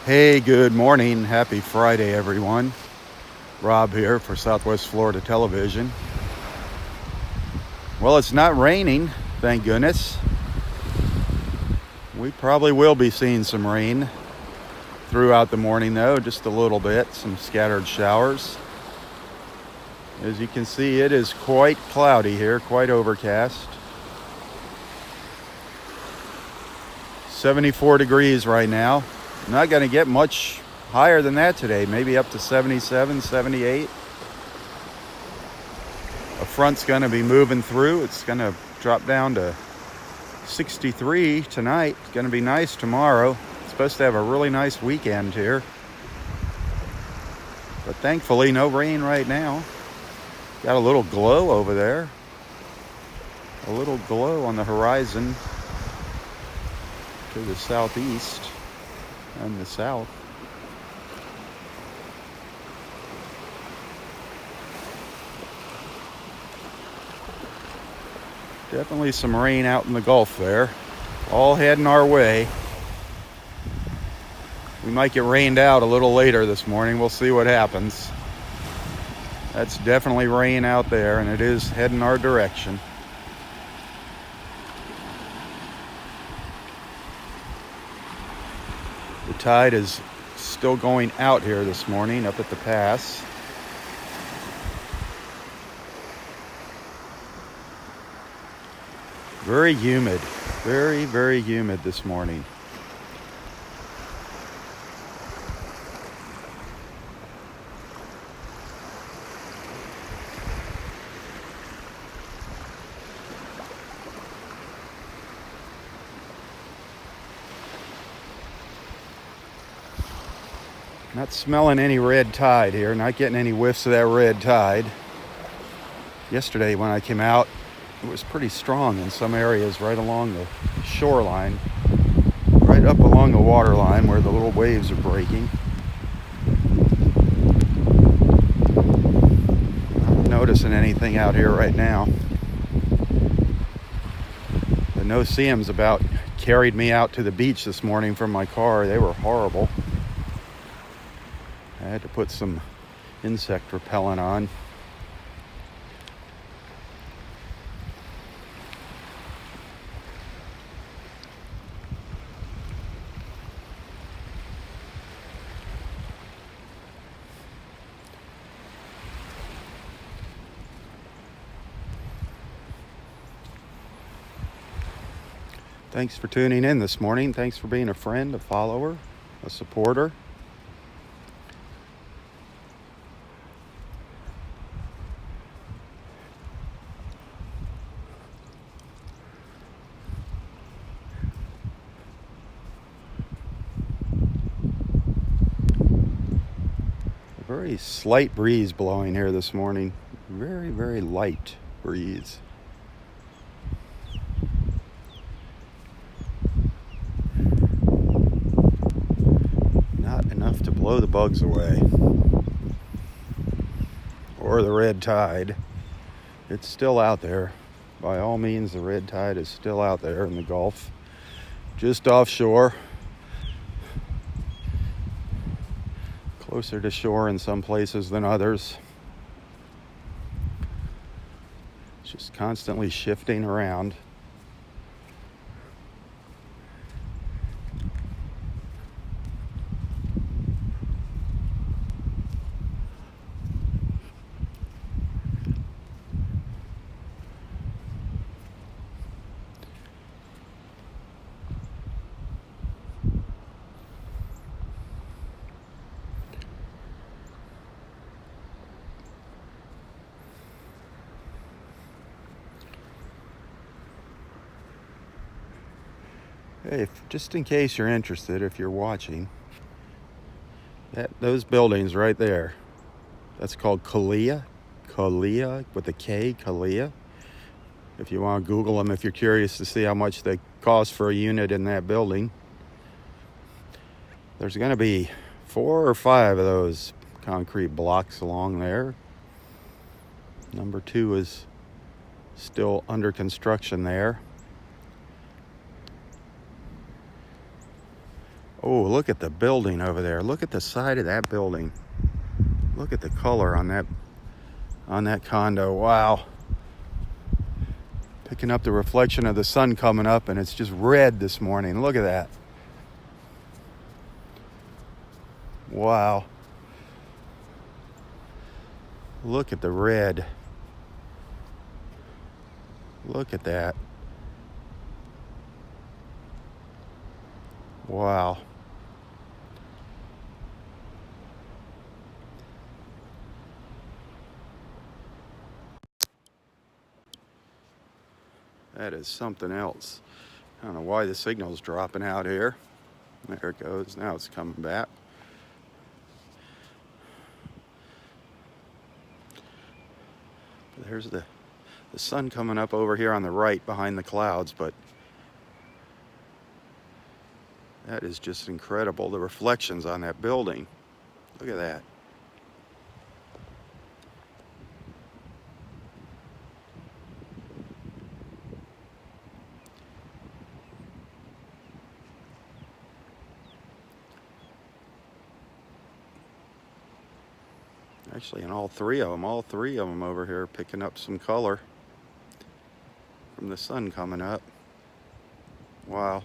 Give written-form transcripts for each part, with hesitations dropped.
Hey, good morning. Happy Friday, everyone. Rob here for Southwest Florida Television. Well, it's not raining, thank goodness. We probably will be seeing some rain throughout the morning, though, just a little bit, some scattered showers. As you can see, it is quite cloudy here, quite overcast. 74 degrees right now. Not going to get much higher than that today, maybe up to 77, 78. A front's going to be moving through. It's going to drop down to 63 tonight. It's going to be nice tomorrow. It's supposed to have a really nice weekend here. But thankfully, no rain right now. Got a little glow over there. A little glow on the horizon to the southeast and the south. Definitely some rain out in the Gulf there. All heading our way. We might get rained out a little later this morning. We'll see what happens. That's definitely rain out there, and it is heading our direction. The tide is still going out here this morning up at the pass. Very humid. Very, very humid this morning. Not smelling any red tide here, not getting any whiffs of that red tide. Yesterday when I came out, it was pretty strong in some areas right along the shoreline, right up along the water line where the little waves are breaking. Not noticing anything out here right now. The no-see-ums about carried me out to the beach this morning from my car. They were horrible. I had to put some insect repellent on. Thanks for tuning in this morning. Thanks for being a friend, a follower, a supporter. A very slight breeze blowing here this morning. Very, very light breeze. Enough to blow the bugs away or the red tide. It's still out there. By all means, the red tide is still out there in the Gulf, just offshore, closer to shore in some places than others. It's just constantly shifting around. Hey, just in case you're interested, if you're watching, those buildings right there, that's called Kalia with a K, Kalia. If you want to Google them, if you're curious to see how much they cost for a unit in that building. There's going to be 4 or 5 of those concrete blocks along there. Number 2 is still under construction there. Oh, look at the building over there. Look at the side of that building. Look at the color on that condo. Wow. Picking up the reflection of the sun coming up, and it's just red this morning. Look at that. Wow. Look at the red. Look at that. Wow. That is something else. I don't know why the signal's dropping out here. There it goes. Now it's coming back. There's the sun coming up over here on the right behind the clouds, but that is just incredible. The reflections on that building. Look at that. Actually, in all three of them over here picking up some color from the sun coming up. Wow.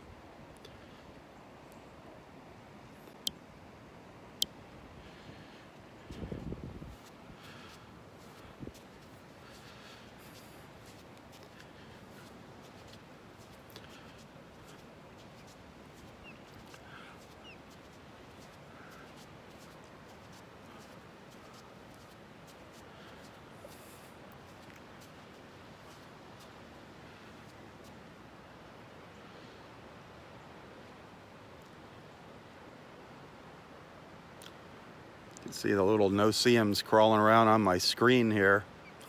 You can see the little no-see-ums crawling around on my screen here.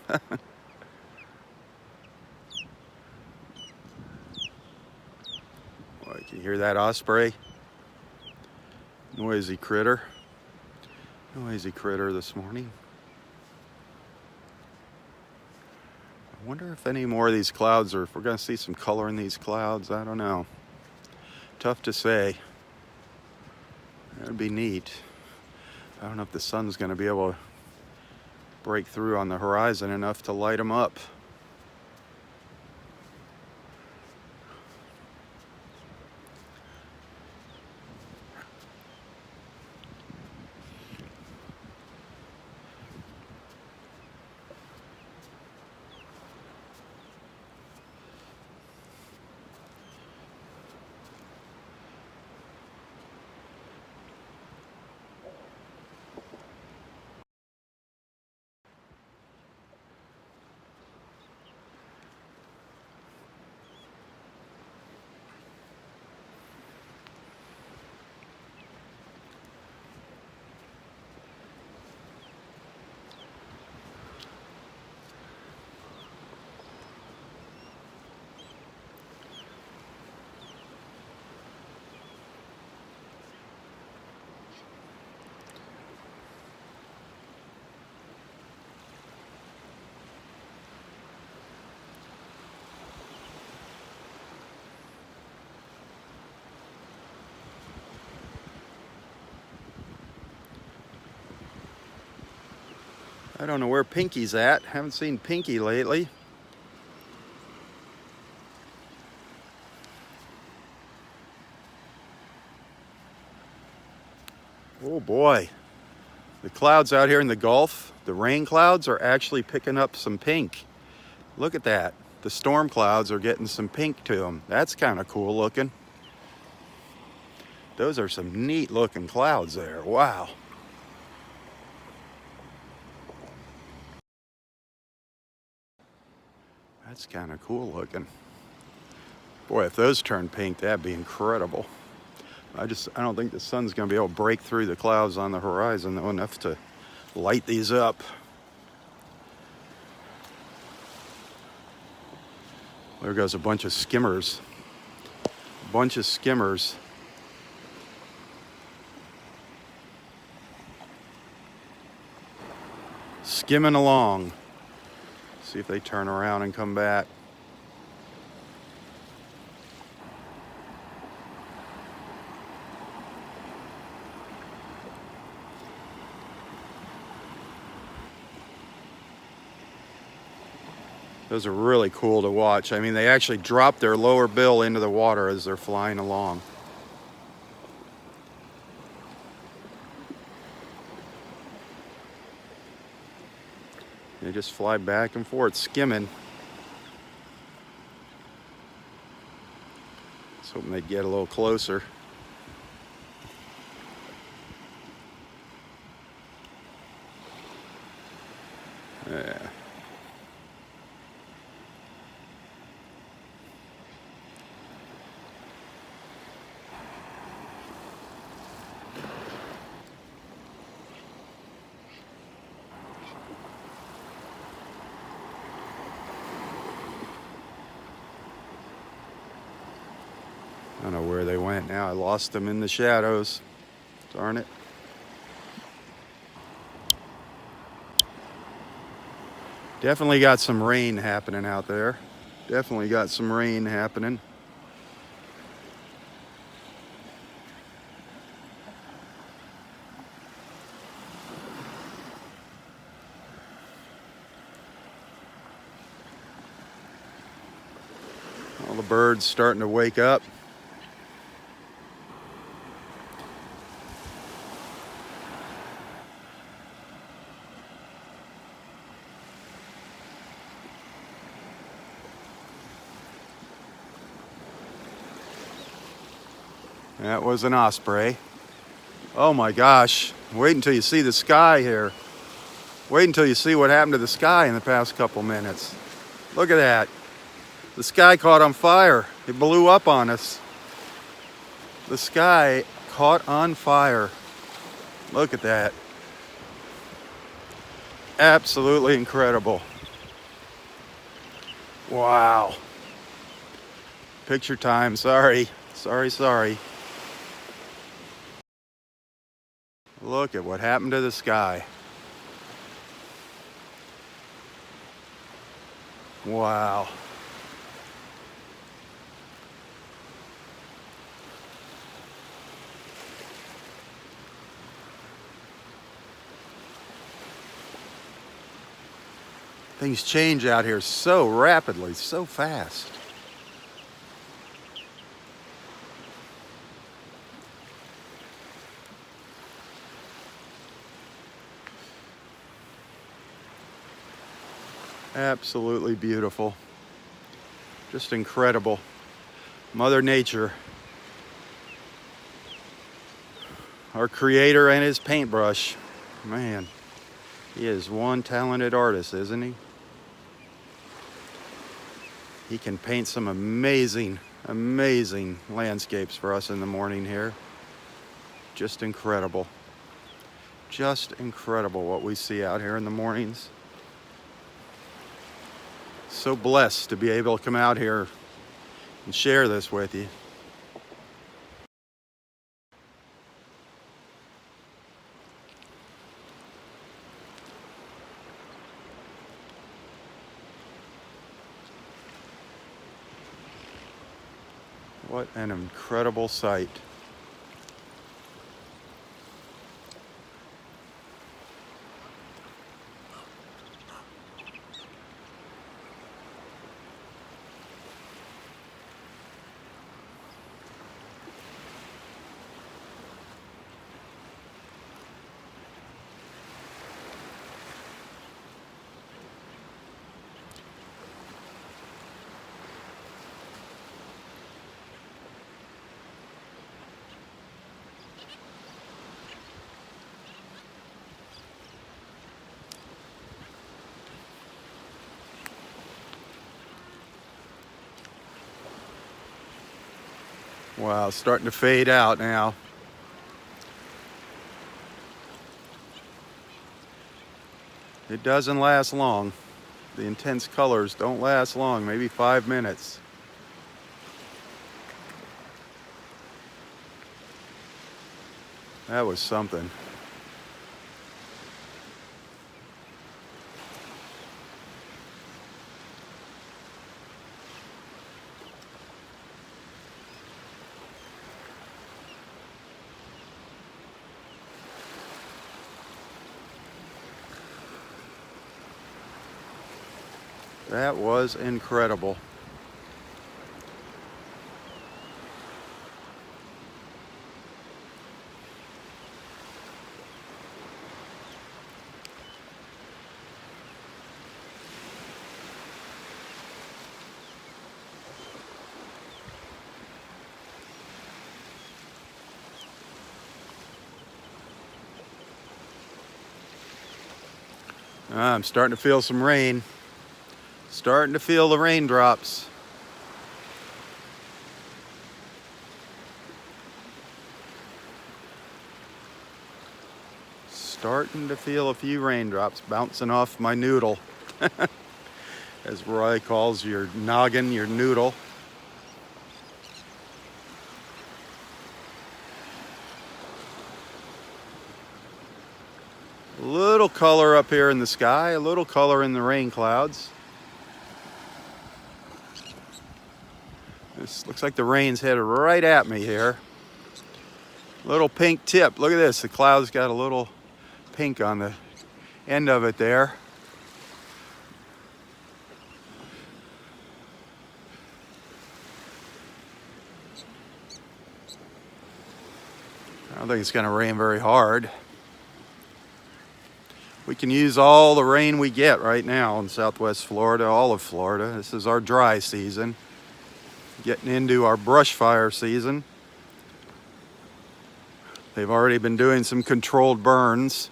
Oh, can you hear that osprey? Noisy critter. Noisy critter this morning. I wonder if any more of these clouds, or if we're going to see some color in these clouds. I don't know. Tough to say. That'd be neat. I don't know if the sun's going to be able to break through on the horizon enough to light them up. I don't know where Pinky's at. Haven't seen Pinky lately. Oh boy. The clouds out here in the Gulf, the rain clouds are actually picking up some pink. Look at that. The storm clouds are getting some pink to them. That's kind of cool looking. Those are some neat looking clouds there. Wow. That's kind of cool looking. Boy, if those turn pink, that'd be incredible. I don't think the sun's going to be able to break through the clouds on the horizon though enough to light these up. There goes a bunch of skimmers. A bunch of skimmers. Skimming along. See if they turn around and come back. Those are really cool to watch. I mean, they actually drop their lower bill into the water as they're flying along. They just fly back and forth, skimming. I was hoping they'd get a little closer. Yeah. I don't know where they went now. I lost them in the shadows. Darn it. Definitely got some rain happening out there. Definitely got some rain happening. All the birds starting to wake up. That was an osprey. Oh my gosh. Wait until you see the sky here. Wait until you see what happened to the sky in the past couple minutes. Look at that. The sky caught on fire. It blew up on us. The sky caught on fire. Look at that. Absolutely incredible. Wow. Picture time. Sorry. Sorry. Look at what happened to the sky. Wow. Things change out here so rapidly, so fast. Absolutely beautiful. Just incredible. Mother Nature. Our creator and his paintbrush. Man, he is one talented artist, isn't he? He can paint some amazing landscapes for us in the morning here. Just incredible. Just incredible what we see out here in the mornings. So blessed to be able to come out here and share this with you. What an incredible sight. Wow, it's starting to fade out now. It doesn't last long. The intense colors don't last long, maybe 5 minutes. That was something. That was incredible. I'm starting to feel some rain. Starting to feel the raindrops. Starting to feel a few raindrops bouncing off my noodle. As Roy calls your noggin, your noodle. A little color up here in the sky, a little color in the rain clouds. This looks like the rain's headed right at me here. Little pink tip. Look at this. The cloud's got a little pink on the end of it there. I don't think it's going to rain very hard. We can use all the rain we get right now in Southwest Florida, all of Florida. This is our dry season. Getting into our brush fire season. They've already been doing some controlled burns.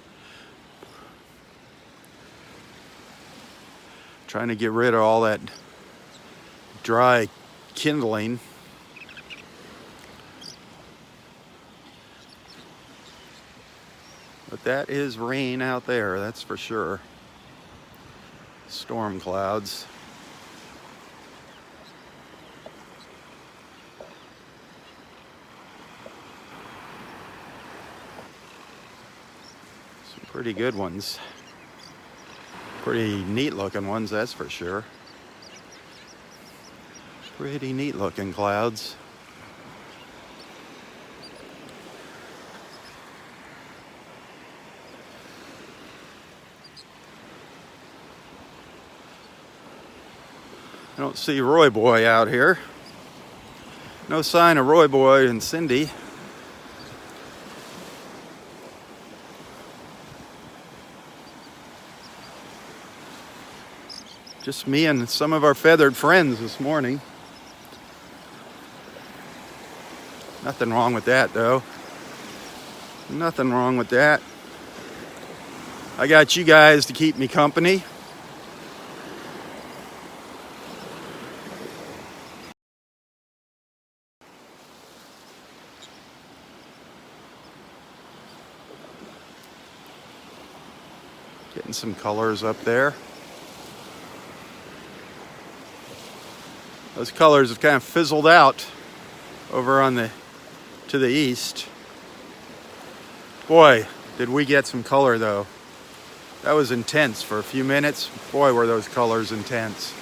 Trying to get rid of all that dry kindling. But that is rain out there, that's for sure. Storm clouds. Some pretty good ones. Pretty neat looking ones, that's for sure. Pretty neat looking clouds. I don't see Roy Boy out here. No sign of Roy Boy and Cindy. Just me and some of our feathered friends this morning. Nothing wrong with that, though. Nothing wrong with that. I got you guys to keep me company. Getting some colors up there. Those colors have kind of fizzled out over on to the east. Boy, did we get some color though. That was intense for a few minutes. Boy, were those colors intense.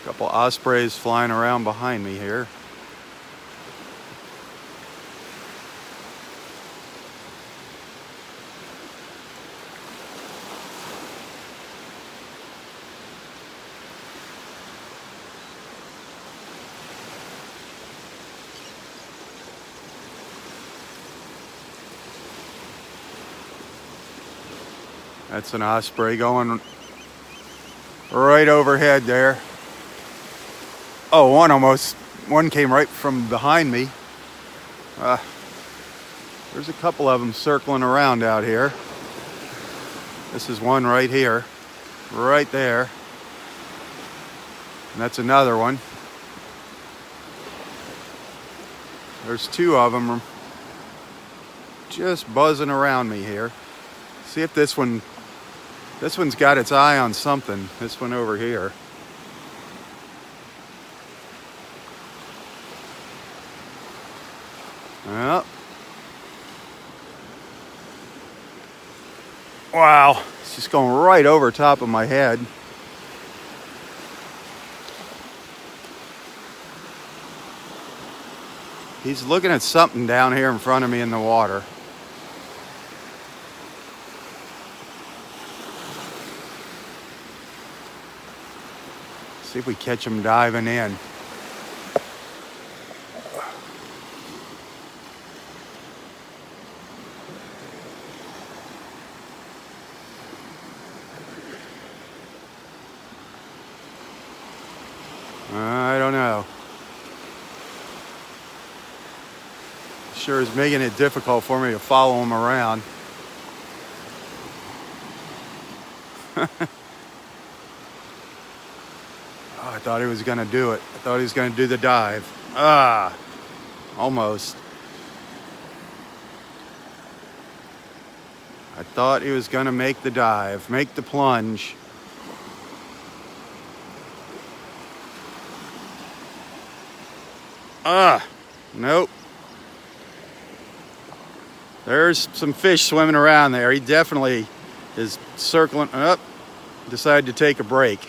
A couple ospreys flying around behind me here. That's an osprey going right overhead there. Oh, one came right from behind me. There's a couple of them circling around out here. This is one right here, right there. And that's another one. There's two of them just buzzing around me here. See if this one's got its eye on something. This one over here. Well. Wow, it's just going right over top of my head. He's looking at something down here in front of me in the water. See if we catch him diving in. I don't know. Sure is making it difficult for me to follow him around. Oh, I thought he was going to do it. I thought he was going to do the dive. Almost. I thought he was going to make the dive, make the plunge. Nope. There's some fish swimming around there. He definitely is circling up. Decided to take a break.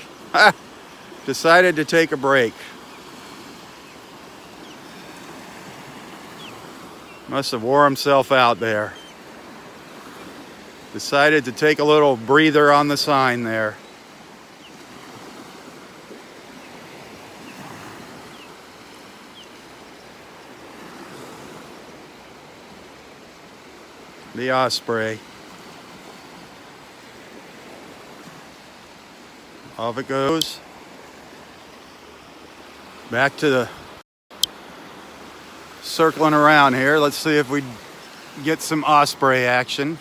Decided to take a break. Must have wore himself out there. Decided to take a little breather on the sign there. The osprey. Off it goes. Back to the circling around here. Let's see if we get some osprey action.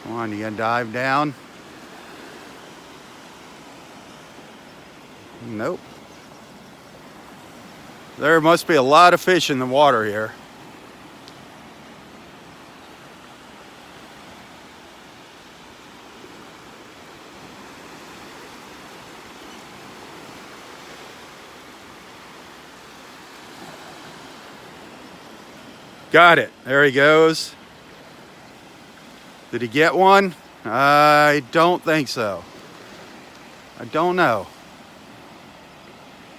Come on, you gonna dive down? Nope. There must be a lot of fish in the water here. Got it. There he goes. Did he get one? I don't think so. I don't know.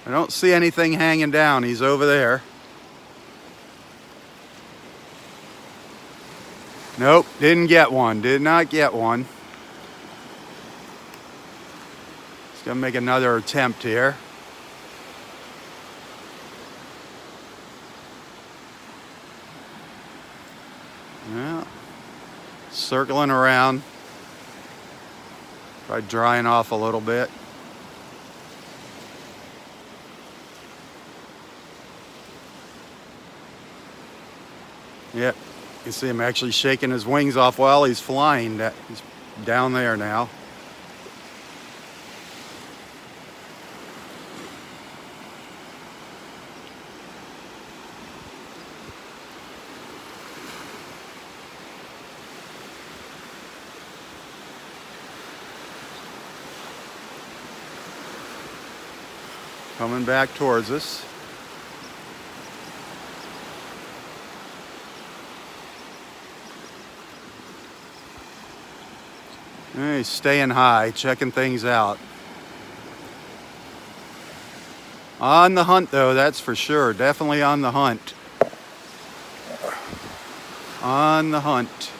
I don't see anything hanging down. He's over there. Nope, didn't get one. Did not get one. He's gonna make another attempt here. Yeah. Circling around. Try drying off a little bit. Yep, you can see him actually shaking his wings off while he's flying. He's down there now. Coming back towards us. He's staying high, checking things out. On the hunt though, that's for sure. Definitely on the hunt. On the hunt.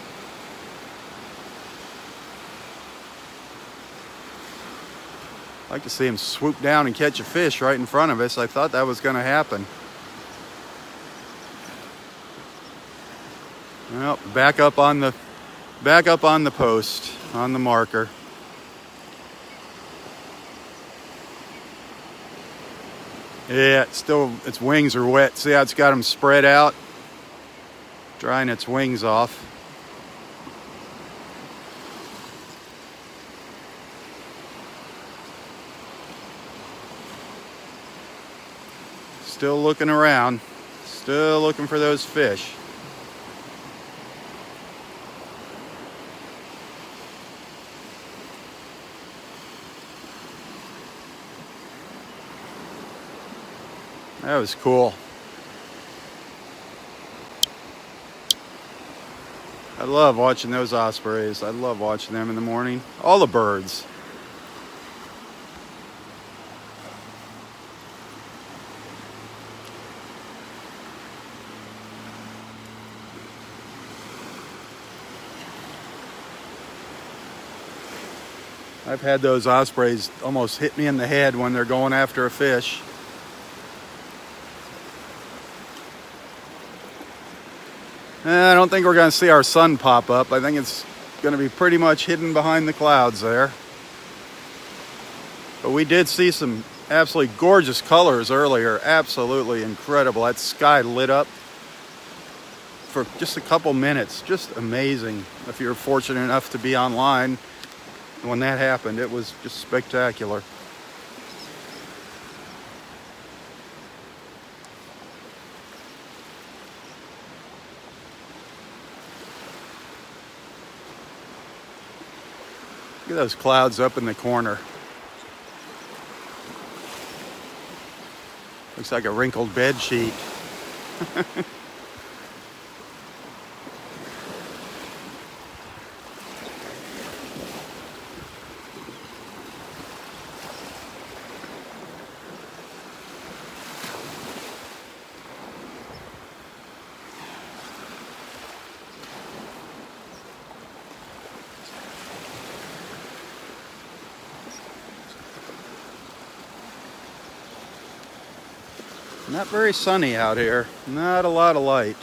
I'd like to see him swoop down and catch a fish right in front of us. I thought that was going to happen. Well, back up on the post, on the marker. Yeah, its wings are wet. See how it's got them spread out? Drying its wings off. Still looking around. Still looking for those fish. That was cool. I love watching those ospreys. I love watching them in the morning. All the birds. I've had those ospreys almost hit me in the head when they're going after a fish. I don't think we're going to see our sun pop up. I think it's going to be pretty much hidden behind the clouds there. But we did see some absolutely gorgeous colors earlier. Absolutely incredible. That sky lit up for just a couple minutes. Just amazing. If you're fortunate enough to be online when that happened, it was just spectacular. Look at those clouds up in the corner. Looks like a wrinkled bed sheet. Not very sunny out here. Not a lot of light.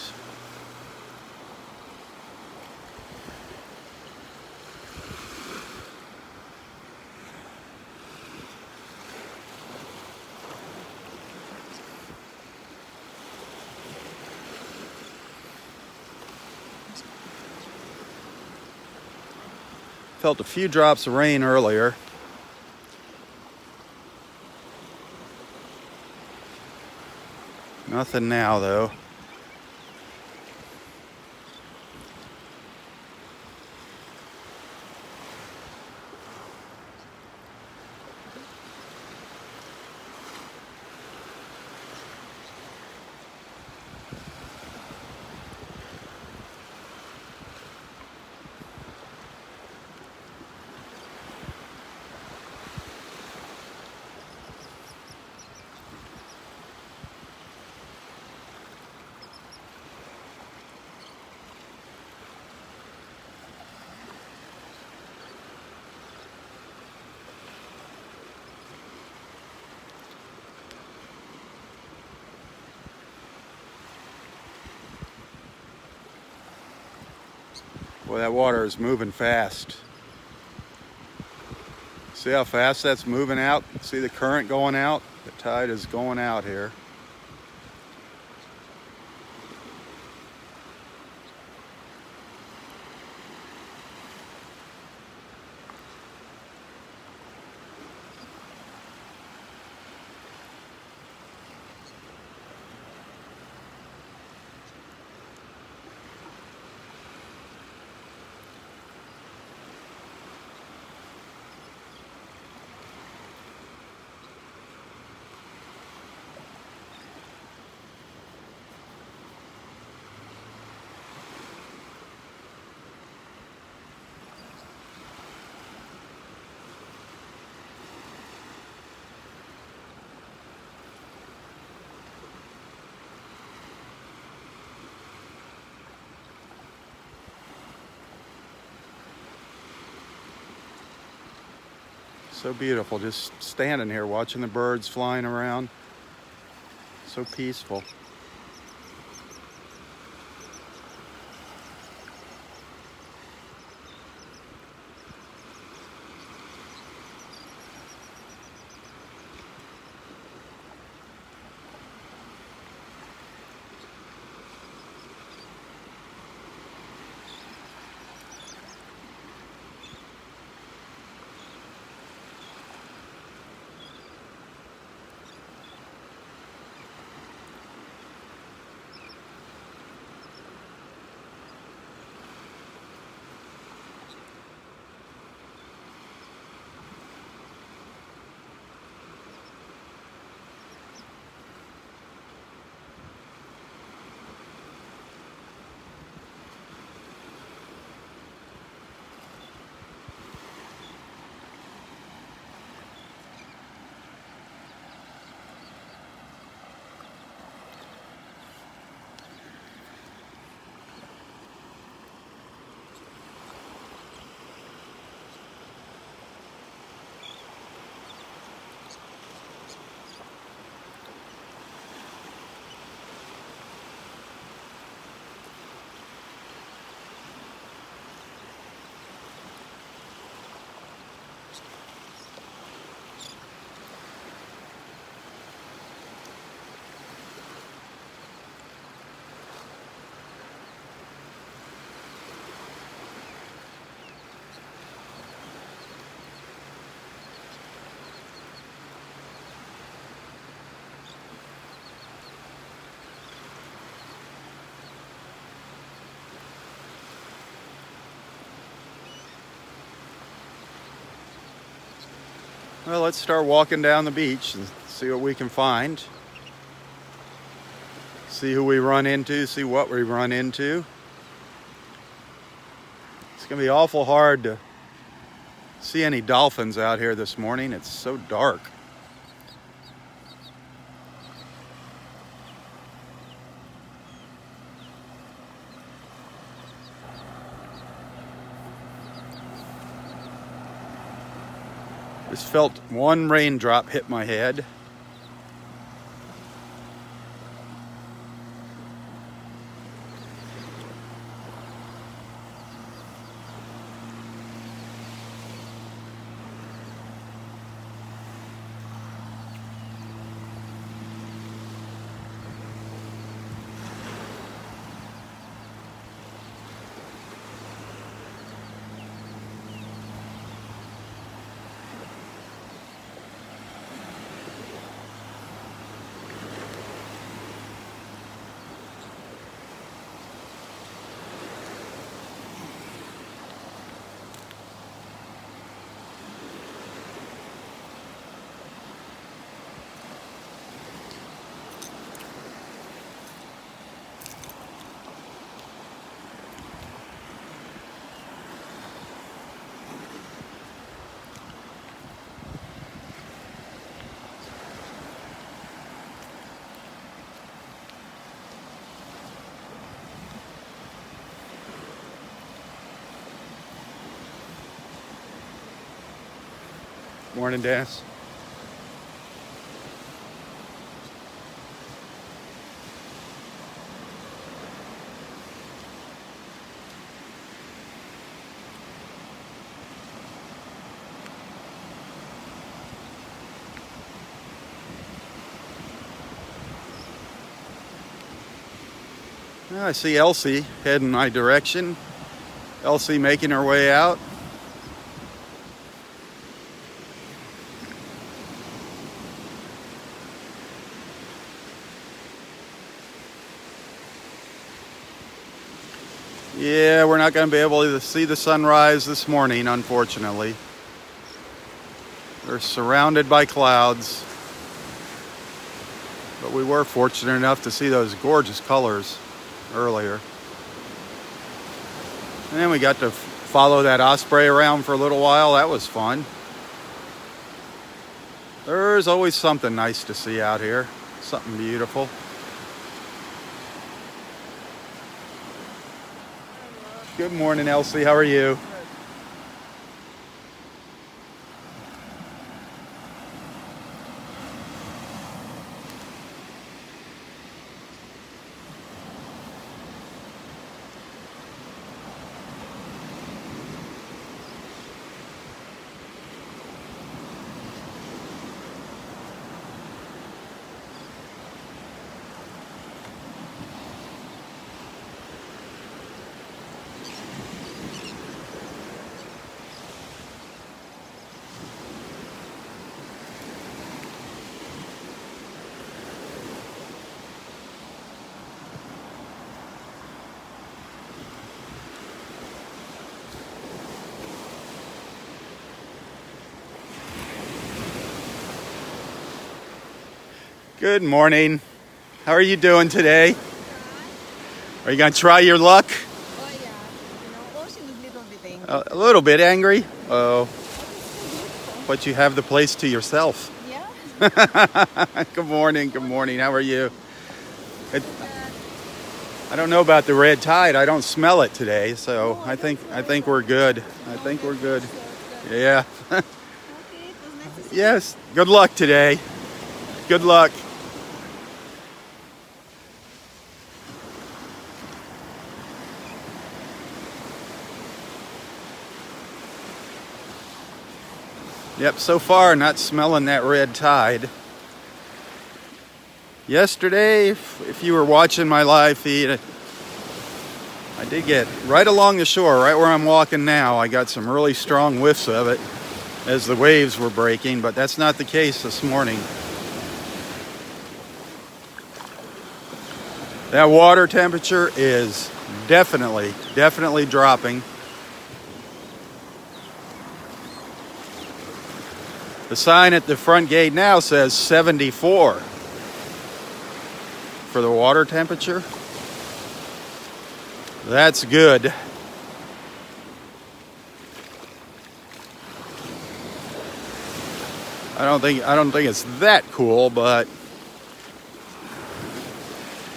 Felt a few drops of rain earlier. Nothing now, though. Boy, that water is moving fast. See how fast that's moving out? See the current going out? The tide is going out here. So beautiful, just standing here watching the birds flying around. So peaceful. Well, let's start walking down the beach and see what we can find. See who we run into, see what we run into. It's gonna be awful hard to see any dolphins out here this morning. It's so dark. Just felt one raindrop hit my head. Morning, Dennis. Well, I see Elsie heading my direction. Elsie making her way out. Yeah, we're not going to be able to see the sunrise this morning, unfortunately. We're surrounded by clouds. But we were fortunate enough to see those gorgeous colors earlier. And then we got to follow that osprey around for a little while. That was fun. There's always something nice to see out here. Something beautiful. Good morning, Elsie. How are you? Good morning. How are you doing today? Are you going to try your luck? Oh yeah, she was a little bit angry. A little bit angry? Oh. But you have the place to yourself. Yeah. Good morning. Good morning. How are you? I don't know about the red tide. I don't smell it today, so I think we're good. I think we're good. Yeah. Okay, it was nice to see you. Yes. Good luck today. Good luck. Yep, so far not smelling that red tide. Yesterday, if you were watching my live feed, I did get right along the shore, right where I'm walking now. I got some really strong whiffs of it as the waves were breaking, but that's not the case this morning. That water temperature is definitely dropping. The sign at the front gate now says 74 for the water temperature. That's good. I don't think it's that cool, but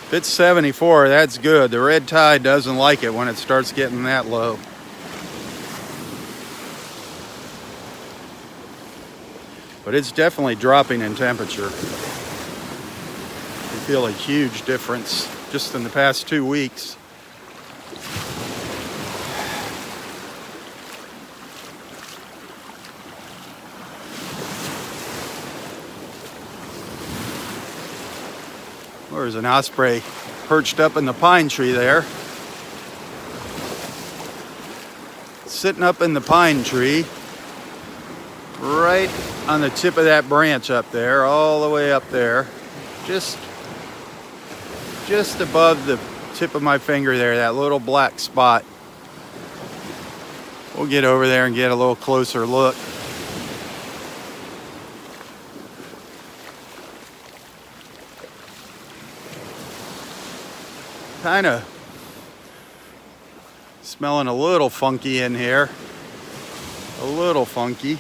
if it's 74, that's good. The red tide doesn't like it when it starts getting that low. But it's definitely dropping in temperature. You feel a huge difference just in the past 2 weeks. There's an osprey perched up in the pine tree there. Sitting up in the pine tree, right on the tip of that branch up there, all the way up there, just above the tip of my finger there, that little black spot. We'll get over there and get a little closer look. Kind of smelling a little funky in here. A little funky.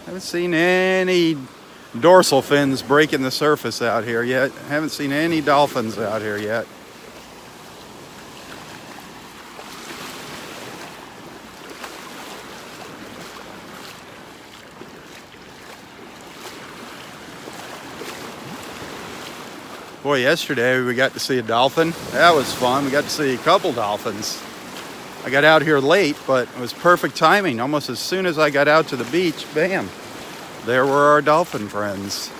Haven't seen any dorsal fins breaking the surface out here yet. Haven't seen any dolphins out here yet. Boy, yesterday we got to see a dolphin. That was fun. We got to see a couple dolphins. I got out here late, but it was perfect timing. Almost as soon as I got out to the beach, bam, there were our dolphin friends.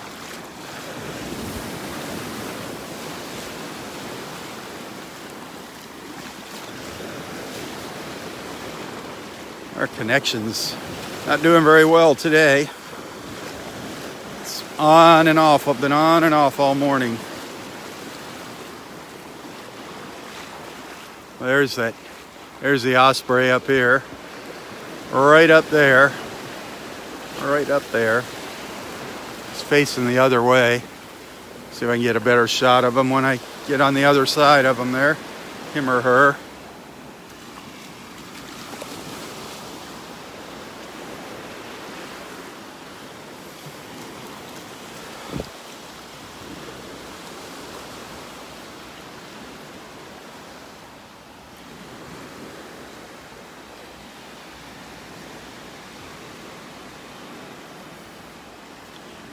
Our connection's not doing very well today. It's on and off. I've been on and off all morning. There's the osprey up here. Right up there. Right up there. It's facing the other way. See if I can get a better shot of him when I get on the other side of him there. Him or her.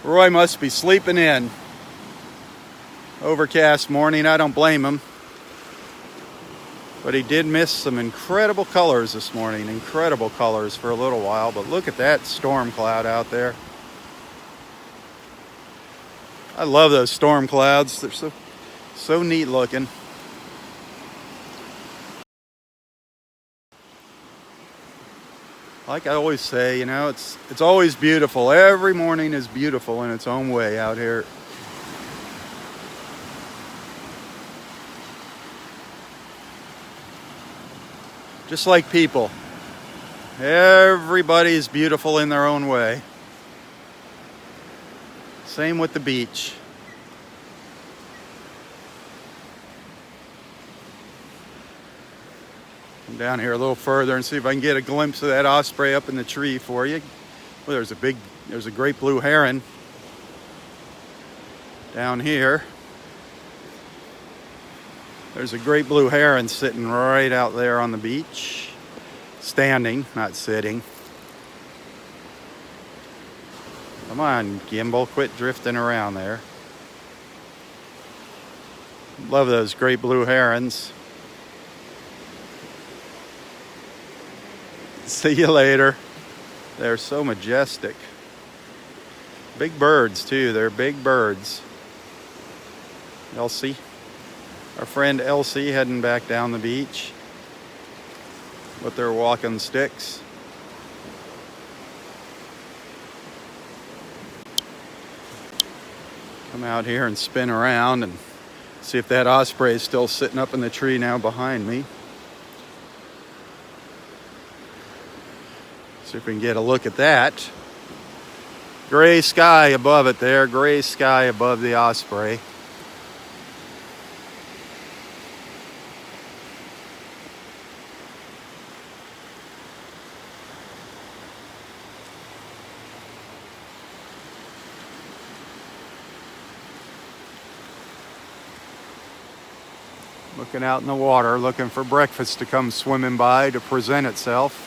Roy must be sleeping in. Overcast morning, I don't blame him. But he did miss some incredible colors this morning. Incredible colors for a little while. But look at that storm cloud out there. I love those storm clouds. They're so neat looking. Like I always say, you know, it's always beautiful. Every morning is beautiful in its own way out here. Just like people. Everybody's beautiful in their own way. Same with the beach. Come down here a little further and see if I can get a glimpse of that osprey up in the tree for you. Well, there's a great blue heron down here. There's a great blue heron sitting right out there on the beach. Standing, not sitting. Come on, gimbal, quit drifting around there. Love those great blue herons. See you later. They're so majestic. Big birds too, they're big birds. Elsie, our friend Elsie heading back down the beach with their walking sticks. Come out here and spin around and See if that osprey is still sitting up in the tree now behind me. See if we can get a look at that. Gray sky above it there, gray sky above the osprey. Looking out in the water, looking for breakfast to come swimming by to present itself.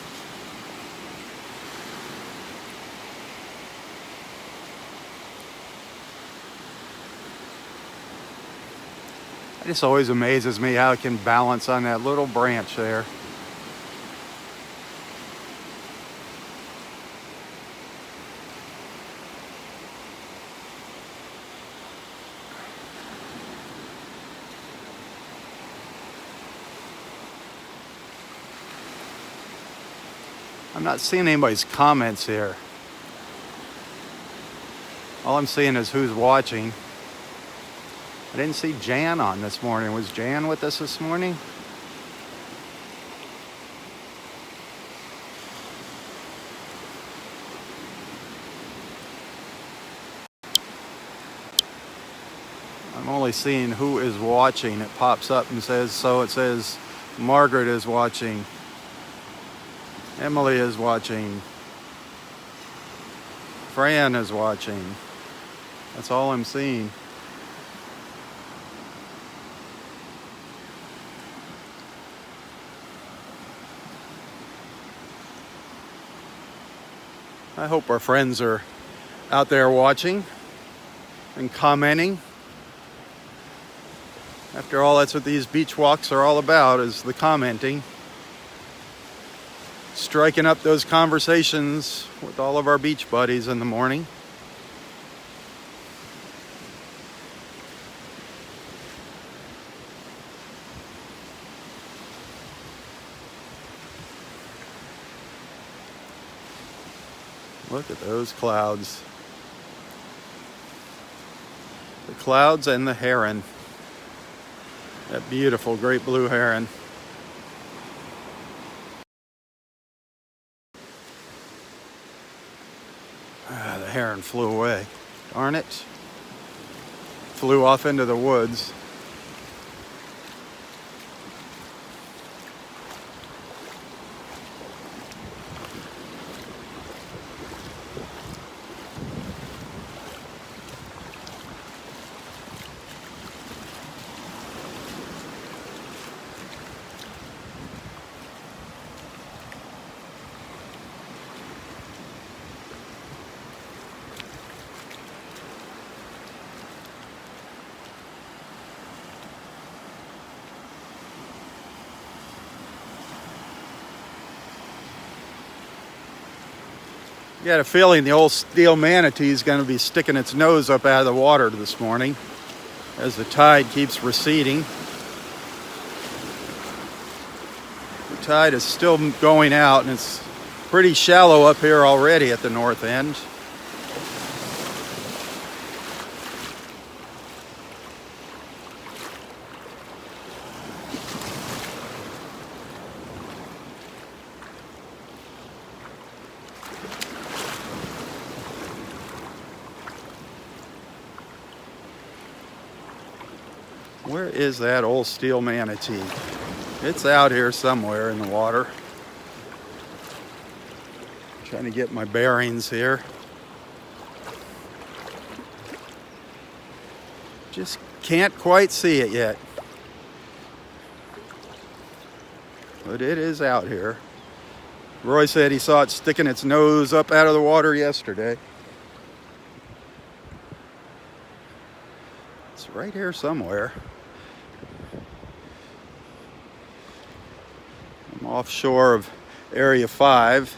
It just always amazes me how it can balance on that little branch there. I'm not seeing anybody's comments here. All I'm seeing is who's watching. I didn't see Jan on this morning. Was Jan with us this morning? I'm only seeing who is watching. It pops up and says, so it says Margaret is watching. Emily is watching. Fran is watching. That's all I'm seeing. I hope our friends are out there watching and commenting. After all, that's what these beach walks are all about, is the commenting. Striking up those conversations with all of our beach buddies in the morning. Look at those clouds. The clouds and the heron. That beautiful great blue heron. The heron flew away. Darn it. Flew off into the woods. I got a feeling the old steel manatee is going to be sticking its nose up out of the water this morning as the tide keeps receding. The tide is still going out, and it's pretty shallow up here already at the north end. Where is that old steel manatee? It's out here somewhere in the water. Trying to get my bearings here. Just can't quite see it yet. But it is out here. Roy said he saw it sticking its nose up out of the water yesterday. It's right here somewhere. I'm offshore of Area 5.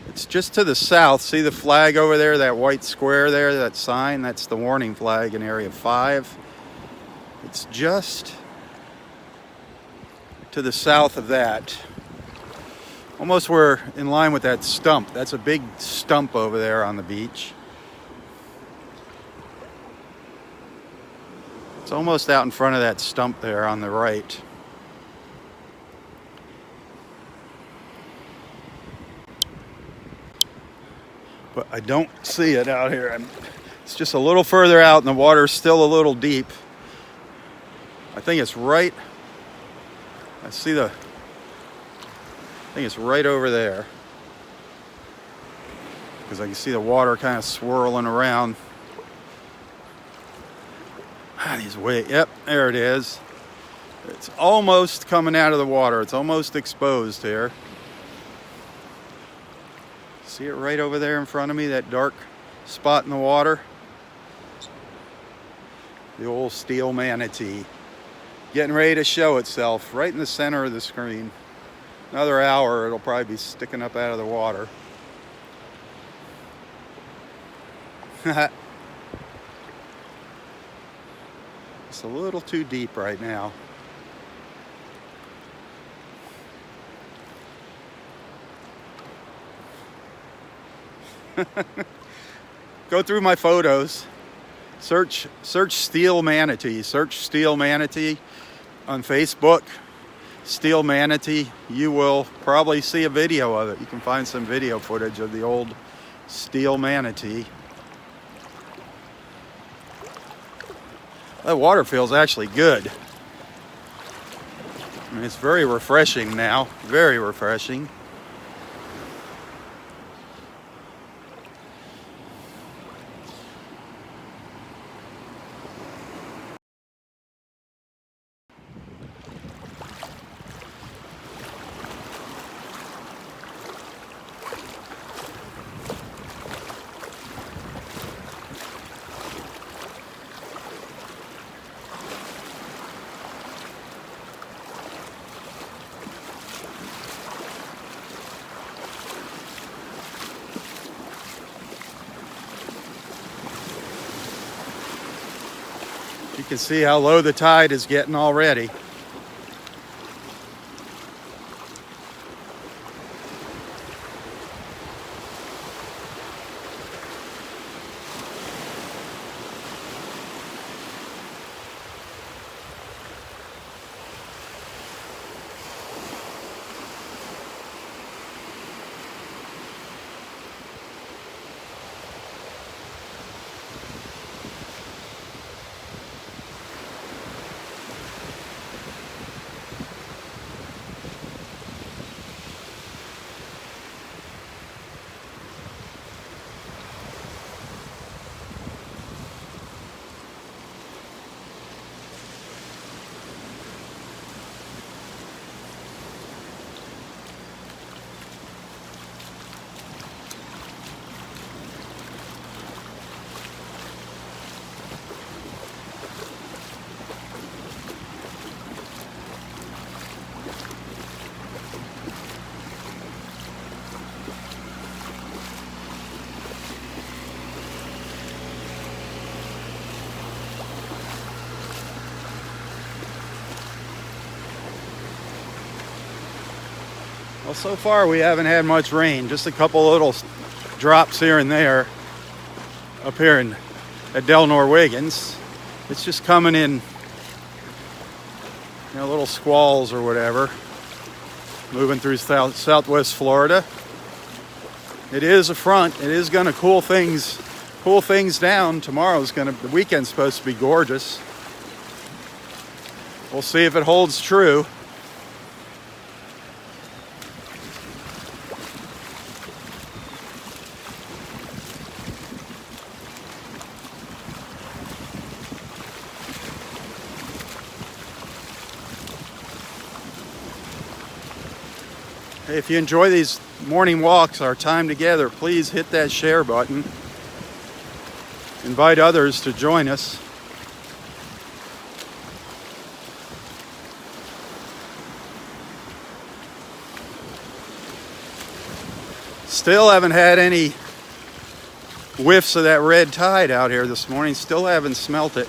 It's just to the south. See the flag over there, that white square there, that sign? That's the warning flag in Area 5. It's just to the south of that. Almost we're in line with that stump. That's a big stump over there on the beach. It's almost out in front of that stump there on the right. But I don't see it out here. It's just a little further out and the water's still a little deep. I think it's right. I think it's right over there. Because I can see the water kind of swirling around. Yep, there it is. It's almost coming out of the water. It's almost exposed here. See it right over there in front of me, that dark spot in the water? The old steel manatee. Getting ready to show itself right in the center of the screen. Another hour, it'll probably be sticking up out of the water. It's a little too deep right now. Go through my photos. Search steel manatee. Search steel manatee on Facebook. Steel manatee. You will probably see a video of it. You can find some video footage of the old steel manatee. That water feels actually good. I mean, it's very refreshing now. Very refreshing. You can see how low the tide is getting already. Well, so far we haven't had much rain, just a couple little drops here and there up here at Del Norwegians. It's just coming in, little squalls or whatever, moving through southwest Florida. It is a front. It is going to cool things down. The weekend's supposed to be gorgeous. We'll see if it holds true. If you enjoy these morning walks, our time together, please hit that share button. Invite others to join us. Still haven't had any whiffs of that red tide out here this morning. Still haven't smelt it.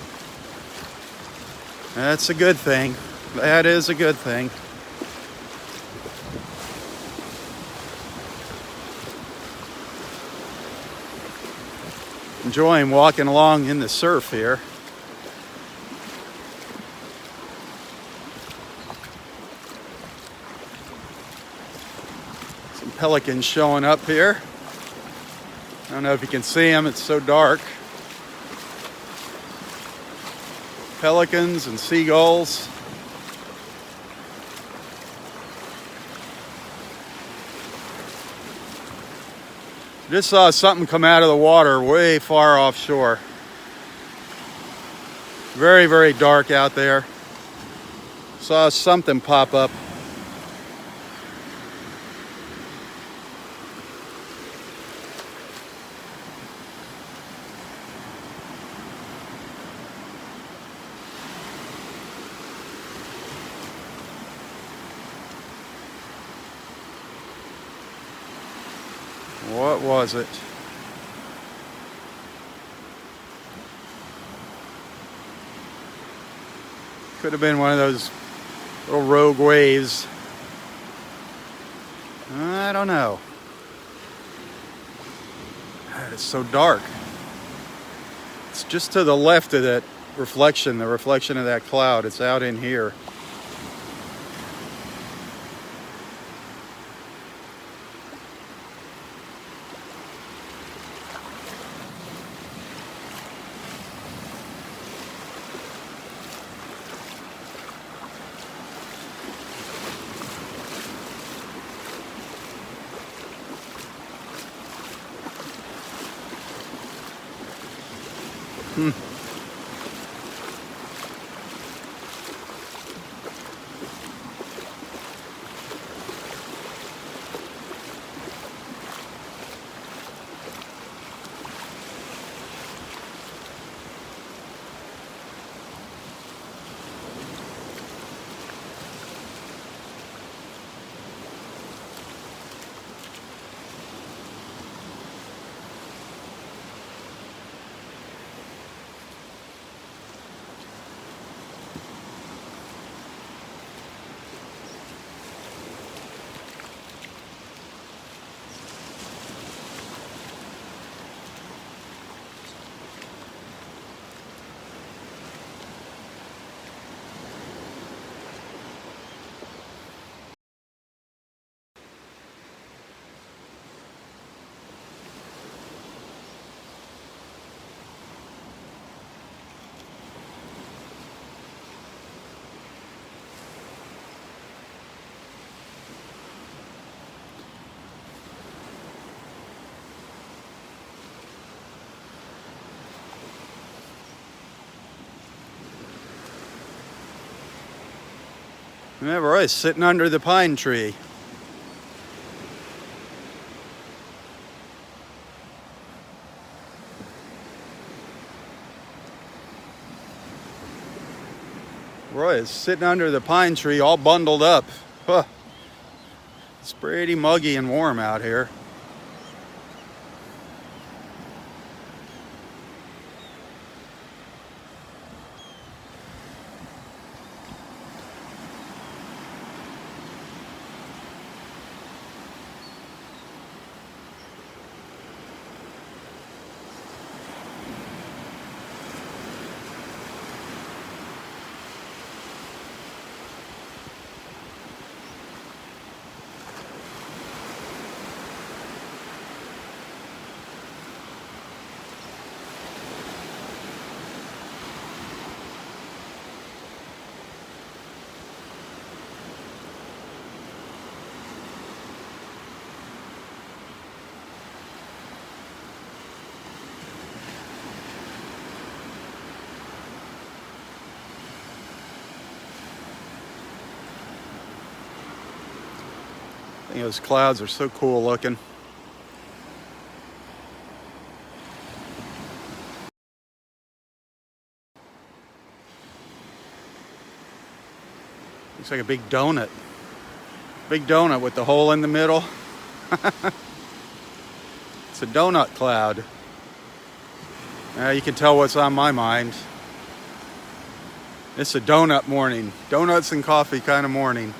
That's a good thing. That is a good thing. Enjoying walking along in the surf here. pelicans showing up here. I don't know if you can see them, it's so dark. Pelicans and seagulls. Just saw something come out of the water way far offshore. Very, very dark out there. Saw something pop up. What was it? Could have been one of those little rogue waves. I don't know. It's so dark. It's just to the left of that reflection, the reflection of that cloud. It's out in here. Remember, Roy's sitting under the pine tree. Roy is sitting under the pine tree all bundled up. Huh. It's pretty muggy and warm out here. I think those clouds are so cool looking. Looks like a big donut. Big donut with the hole in the middle. It's a donut cloud. You can tell what's on my mind. It's a donut morning. Donuts and coffee kind of morning.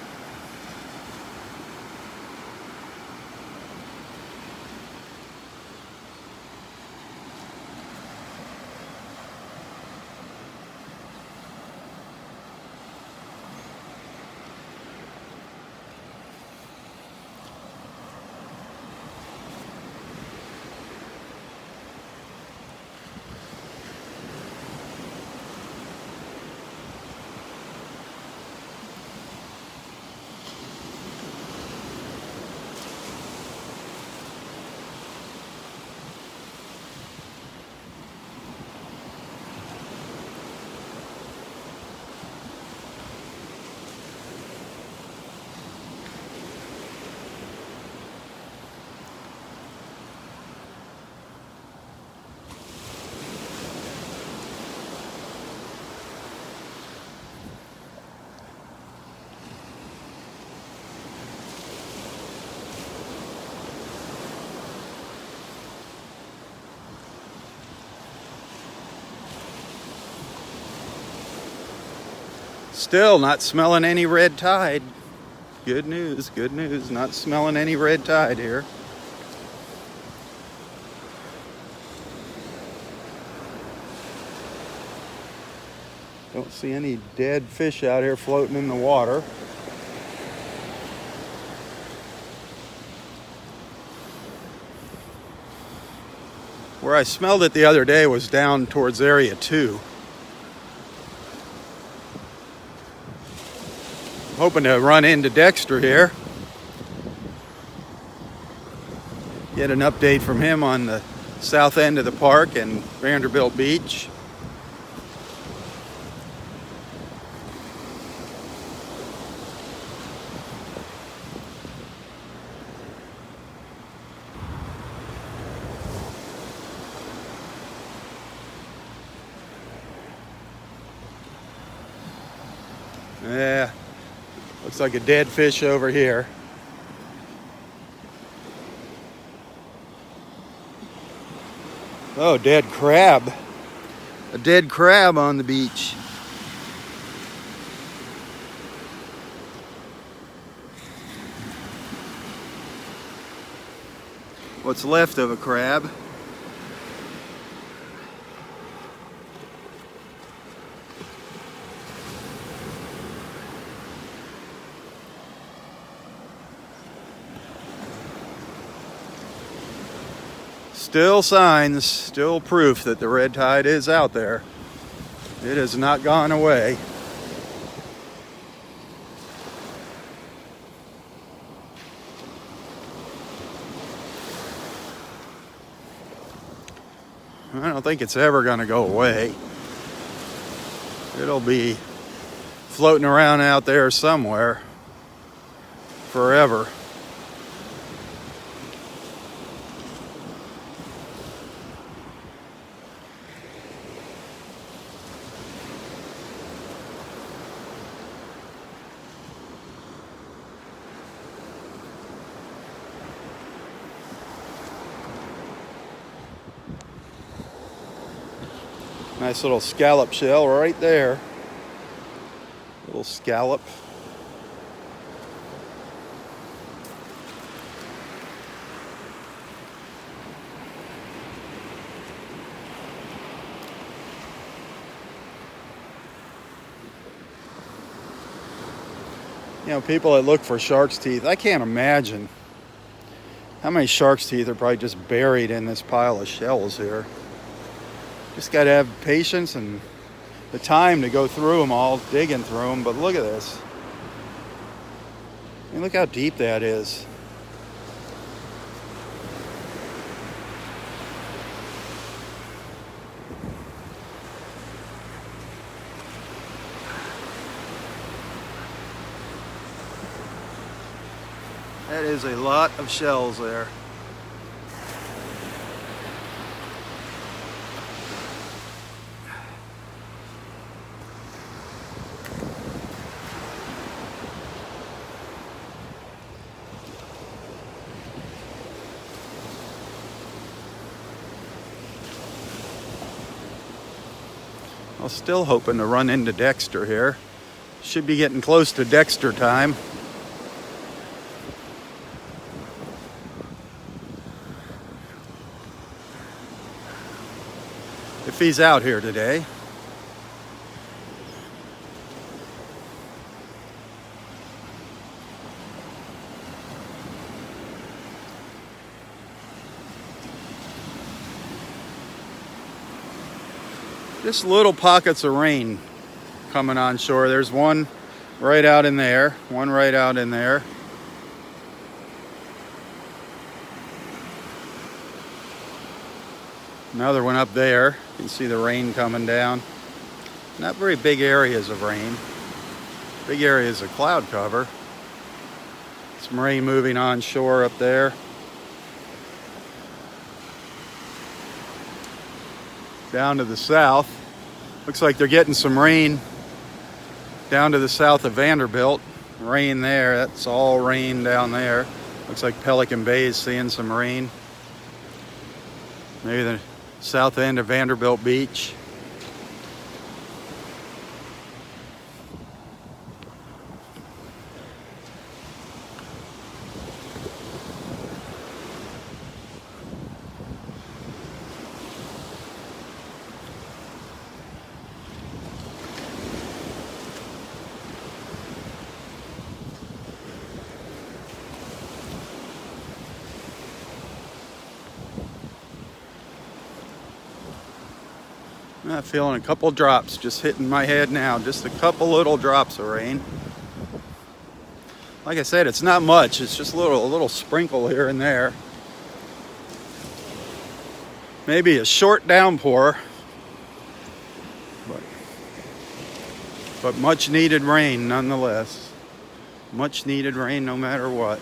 Still not smelling any red tide. Good news, good news. Not smelling any red tide here. Don't see any dead fish out here floating in the water. Where I smelled it the other day was down towards area 2. Hoping to run into Dexter here. Get an update from him on the south end of the park and Vanderbilt Beach. Yeah, looks like a dead fish over here. Oh, dead crab. A dead crab on the beach. What's left of a crab. Still signs, still proof that the red tide is out there. It has not gone away. I don't think it's ever going to go away. It'll be floating around out there somewhere forever. Nice little scallop shell right there. Little scallop. You know, people that look for shark's teeth, I can't imagine how many shark's teeth are probably just buried in this pile of shells here. Just got to have patience and the time to go through them all, digging through them. But look at this. I mean, look how deep that is. That is a lot of shells there. I'm still hoping to run into Dexter here. Should be getting close to Dexter time. If he's out here today. Just little pockets of rain coming on shore. There's one right out in there, one right out in there. Another one up there. You can see the rain coming down. Not very big areas of rain. Big areas of cloud cover. Some rain moving on shore up there. Down to the south. Looks like they're getting some rain down to the south of Vanderbilt. Rain there. That's all rain down there. Looks like Pelican Bay is seeing some rain. Maybe the south end of Vanderbilt Beach. I'm feeling a couple drops just hitting my head now. Just a couple little drops of rain. Like I said, it's not much. It's just a little sprinkle here and there. Maybe a short downpour. But much needed rain nonetheless. Much needed rain no matter what.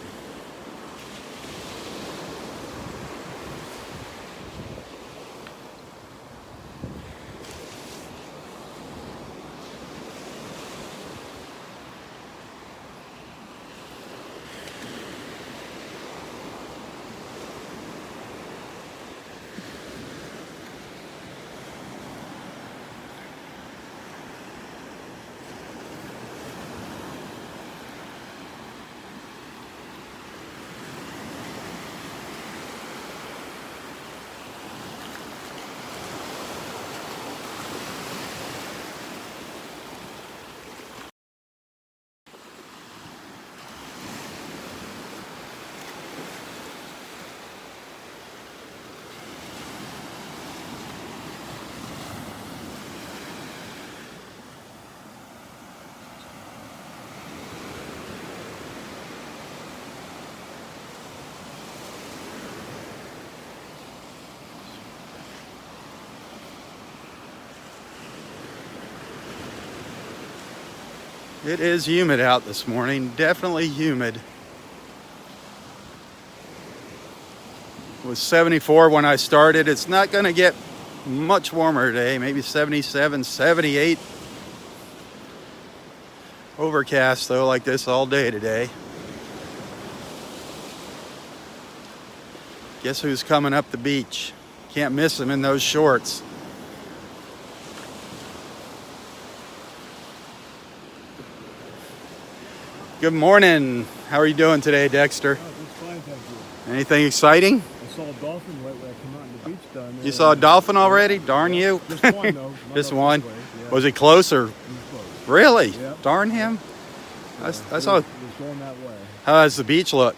It is humid out this morning, definitely humid. It was 74 when I started. It's not going to get much warmer today, maybe 77, 78. Overcast though, like this all day today. Guess who's coming up the beach? Can't miss him in those shorts. Good morning. How are you doing today, Dexter? Oh, just fine, thank you. Anything exciting? I saw a dolphin right when I came out on the beach down there. You saw a dolphin already? Darn you. Just one, though. Just Not one? this way, yeah. Was it close or? He was close. Really? Yeah. Darn him. I He saw. was going that way. How does the beach look?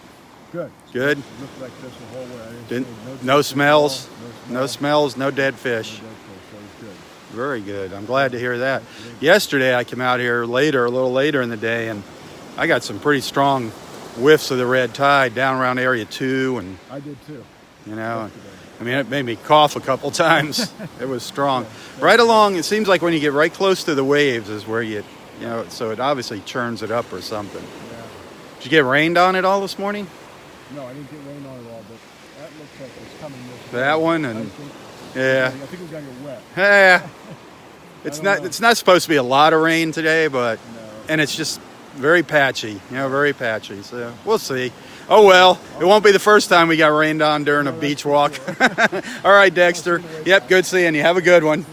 Good. Good? It looked like this the whole way. I Didn't- see no dead smells? fish at No all, smells, no dead no fish. dead fish, so it's good. Very good. I'm glad to hear that. Yesterday I came out here later, a little later in the day, and I got some pretty strong whiffs of the red tide down around area 2, and I did too. you know, Yesterday. I mean, it made me cough a couple times. It was strong. Right along, it seems like when you get right close to the waves is where you know, so it obviously churns it up or something. Yeah. Did you get rained on at all this morning? No, I didn't get rain on it all, but that looks like it's coming this way. That one, I and think, yeah. I think we're going to get wet. Yeah. I don't know. It's not supposed to be a lot of rain today, but No. and it's just very patchy, very patchy. So we'll see. Oh well, it won't be the first time we got rained on during a beach walk. All right, Dexter. Yep, good seeing you. Have a good one.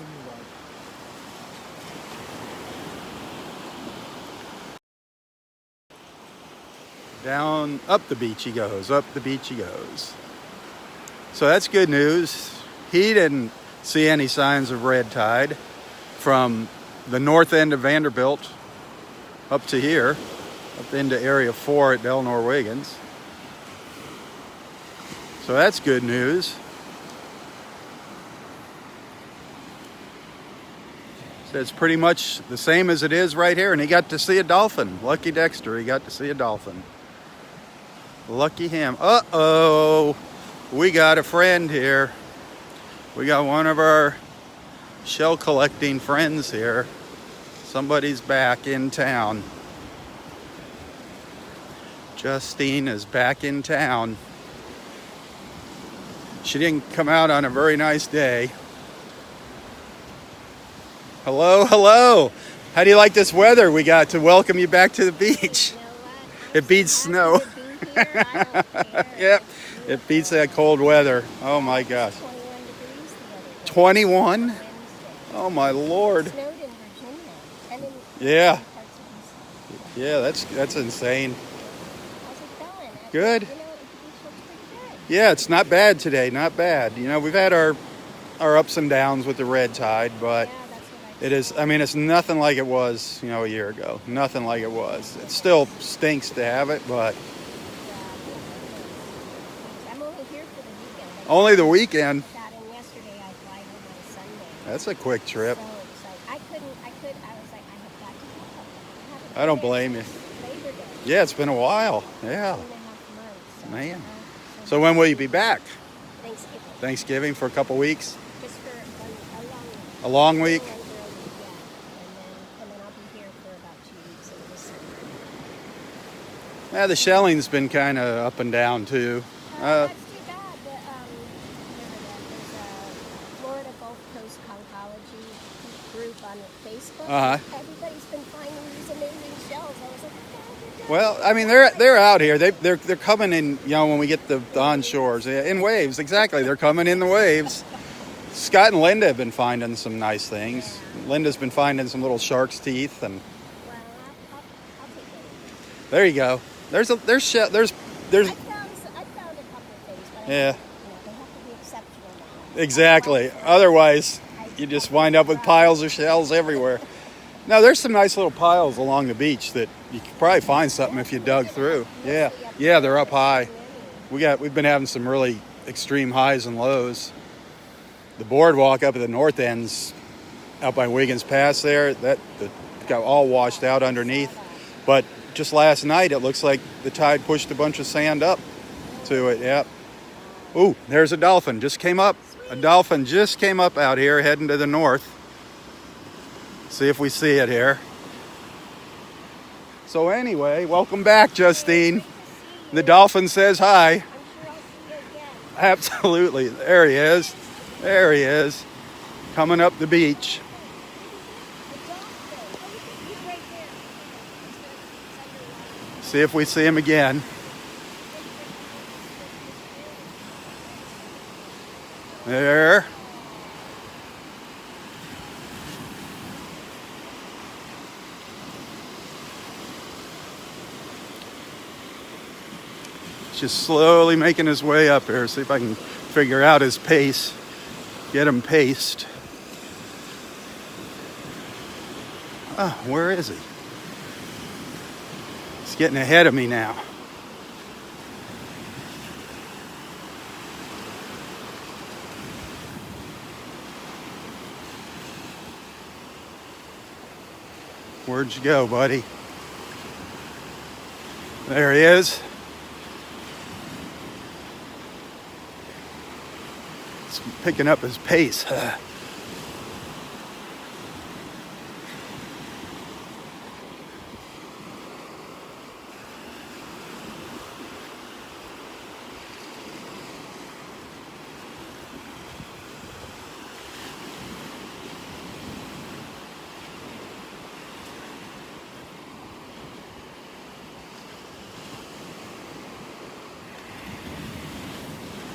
Down, up the beach he goes, up the beach he goes. So that's good news. He didn't see any signs of red tide from the north end of Vanderbilt up to here, up into area 4 at Del Norwegans. So that's good news. So it's pretty much the same as it is right here, and he got to see a dolphin. Lucky Dexter, he got to see a dolphin. Lucky him. Uh-oh, we got a friend here. We got one of our shell collecting friends here. Somebody's back in town. Justine is back in town. She didn't come out on a very nice day. Hello, hello. How do you like this weather? We got to welcome you back to the beach. You know what? It beats snow. Being here, I don't care. Yep, it beats that cold weather. Oh my gosh. 21 degrees the other day. 21? Wednesday. Oh my Lord. Snowed in Virginia and in Yeah. parts of East. Yeah, that's insane. How's it going? Good. You know, the beach looks pretty good. Yeah, it's not bad today, not bad. You know, we've had our ups and downs with the red tide, but Yeah, that's what I it is, I mean, it's nothing like it was, a year ago. Nothing like it was. It still stinks to have it, but I'm only here for the weekend. only the weekend. Got in yesterday. I fly home on Sunday. That's a quick trip. So excited. I was like, I have got to go. Haven't I don't been there blame you. since Labor Day. Yeah, it's been a while. Yeah. 2.5 months. So, Man. so So when will you be back? Thanksgiving. Thanksgiving for a couple weeks? Just for a long week. A long week? Yeah. And then I'll be here for about 2 weeks in December. Yeah, the shelling's been kind of up and down too. That's too bad. There's a Florida Gulf Coast Conchology group on Facebook. Uh-huh. Everybody's been finding these amazing shells. I was like, oh, they're Well, I mean, they're out here. They're coming in. You know, when we get the onshores in waves. Exactly, they're coming in the waves. Scott and Linda have been finding some nice things. Linda's been finding some little shark's teeth, and well, I'll take it. there you go. There's I found a couple of things, but Yeah. they have to be exceptional now. Exactly. Otherwise, you just wind up with piles of shells everywhere. Now, there's some nice little piles along the beach that you could probably find something if you dug through. Yeah, they're up high. We've been having some really extreme highs and lows. The boardwalk up at the north end's out by Wiggins Pass there. That got all washed out underneath. But just last night, it looks like the tide pushed a bunch of sand up to it. Yep. Ooh, there's a dolphin. Just came up. A dolphin just came up out here, heading to the north. See if we see it here. So anyway, welcome back, Justine. The dolphin says hi. I'm sure I'll see you again. Absolutely. There he is. There he is. Coming up the beach. A dolphin. Oh, he's right there. It's underwater. See if we see him again. There. Just slowly making his way up here. See if I can figure out his pace. Get him paced. Oh, where is he? He's getting ahead of me now. Where'd you go, buddy? There he is. He's picking up his pace.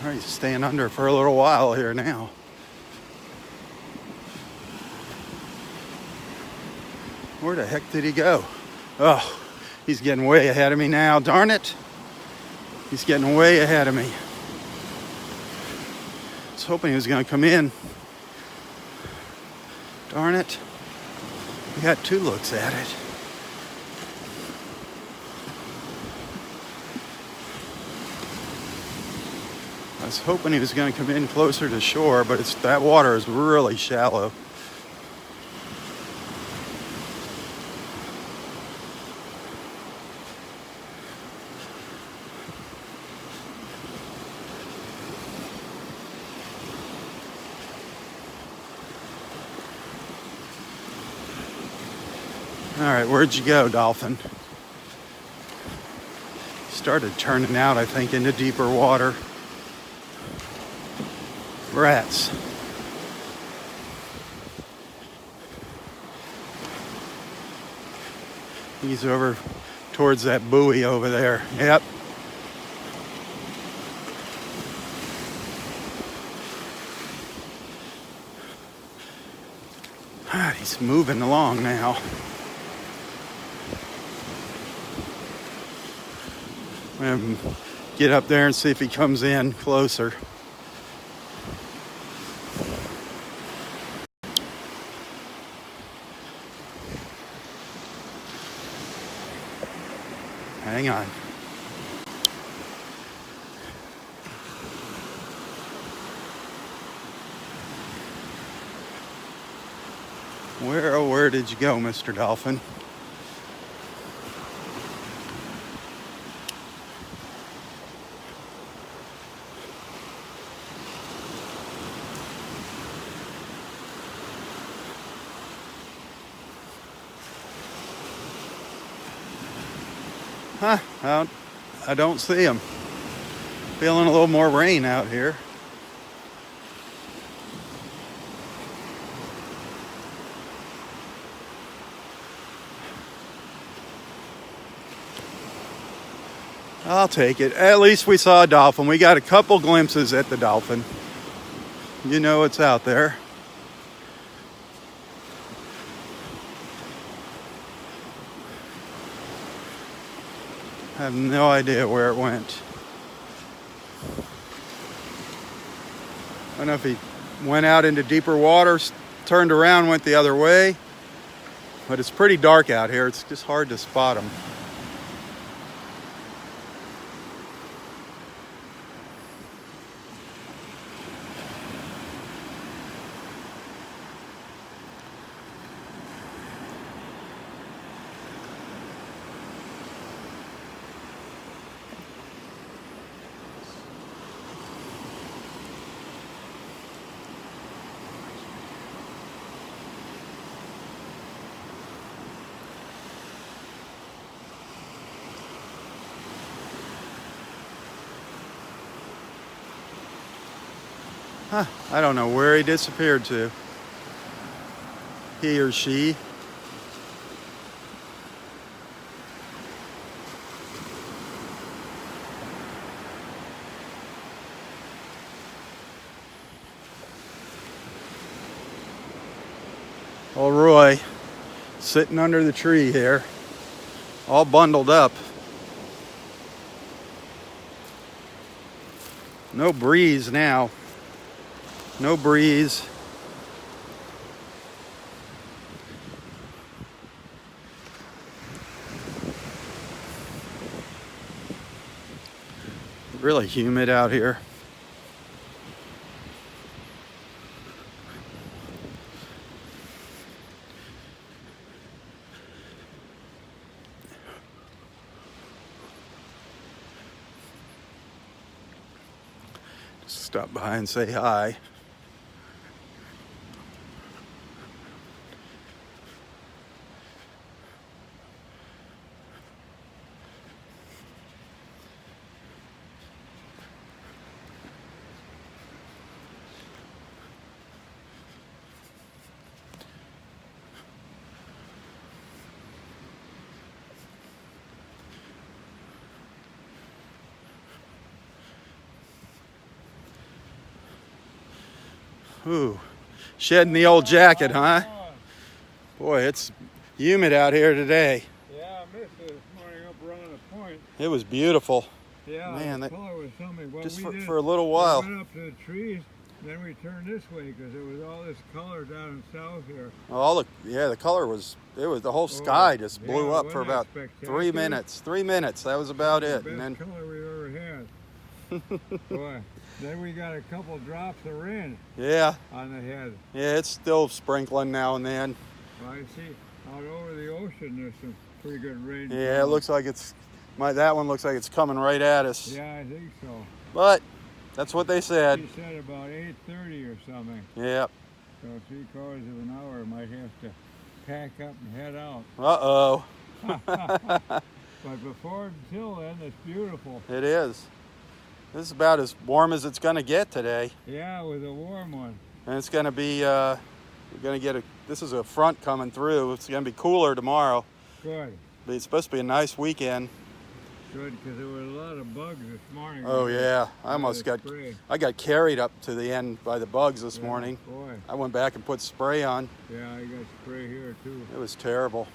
All right, he's staying under for a little while here now. Where the heck did he go? Oh, he's getting way ahead of me now. Darn it. He's getting way ahead of me. I was hoping he was going to come in. Darn it. We got two looks at it. I was hoping he was going to come in closer to shore, but that water is really shallow. All right, where'd you go, dolphin? Started turning out, I think, into deeper water. Rats. He's over towards that buoy over there. Yep. He's moving along now. I'm gonna get up there and see if he comes in closer. Hang on. Where did you go, Mr. Dolphin? Huh, I don't see him. Feeling a little more rain out here. I'll take it. At least we saw a dolphin. We got a couple glimpses at the dolphin. You know it's out there. I have no idea where it went. I don't know if he went out into deeper waters, turned around, went the other way. But it's pretty dark out here. It's just hard to spot him. Huh, I don't know where he disappeared to. He or she. Old Roy sitting under the tree here, all bundled up. No breeze now. No breeze. Really humid out here. Just stop by and say hi. Ooh, shedding the old jacket, huh? Boy, it's humid out here today. Yeah, I missed it this morning up around the point. It was beautiful. Yeah, man, the color was something. Well, just we for a little while. We went up to the trees, then we turned this way because there was all this color down south here. The color was, the whole sky just blew up for about 3 minutes. 3 minutes, that was about it. The best And then color we've ever had. Boy, then we got a couple drops of rain yeah, on the head. yeah, it's still sprinkling now and then. Well, I see out over the ocean there's some pretty good rain. Yeah, it looks like that one looks like it's coming right at us. Yeah, I think so. But that's what they said. He said about 8:30 or something. Yeah. So 3/4 of an hour might have to pack up and head out. Uh-oh. But before until then, it's beautiful. It is. This is about as warm as it's going to get today. Yeah, with a warm one. And it's going to be, we're going to get this is a front coming through. It's going to be cooler tomorrow. Good. But it's supposed to be a nice weekend. Good, because there were a lot of bugs this morning. Oh yeah, I got carried up to the end by the bugs this morning. Boy. I went back and put spray on. Yeah, I got spray here too. It was terrible.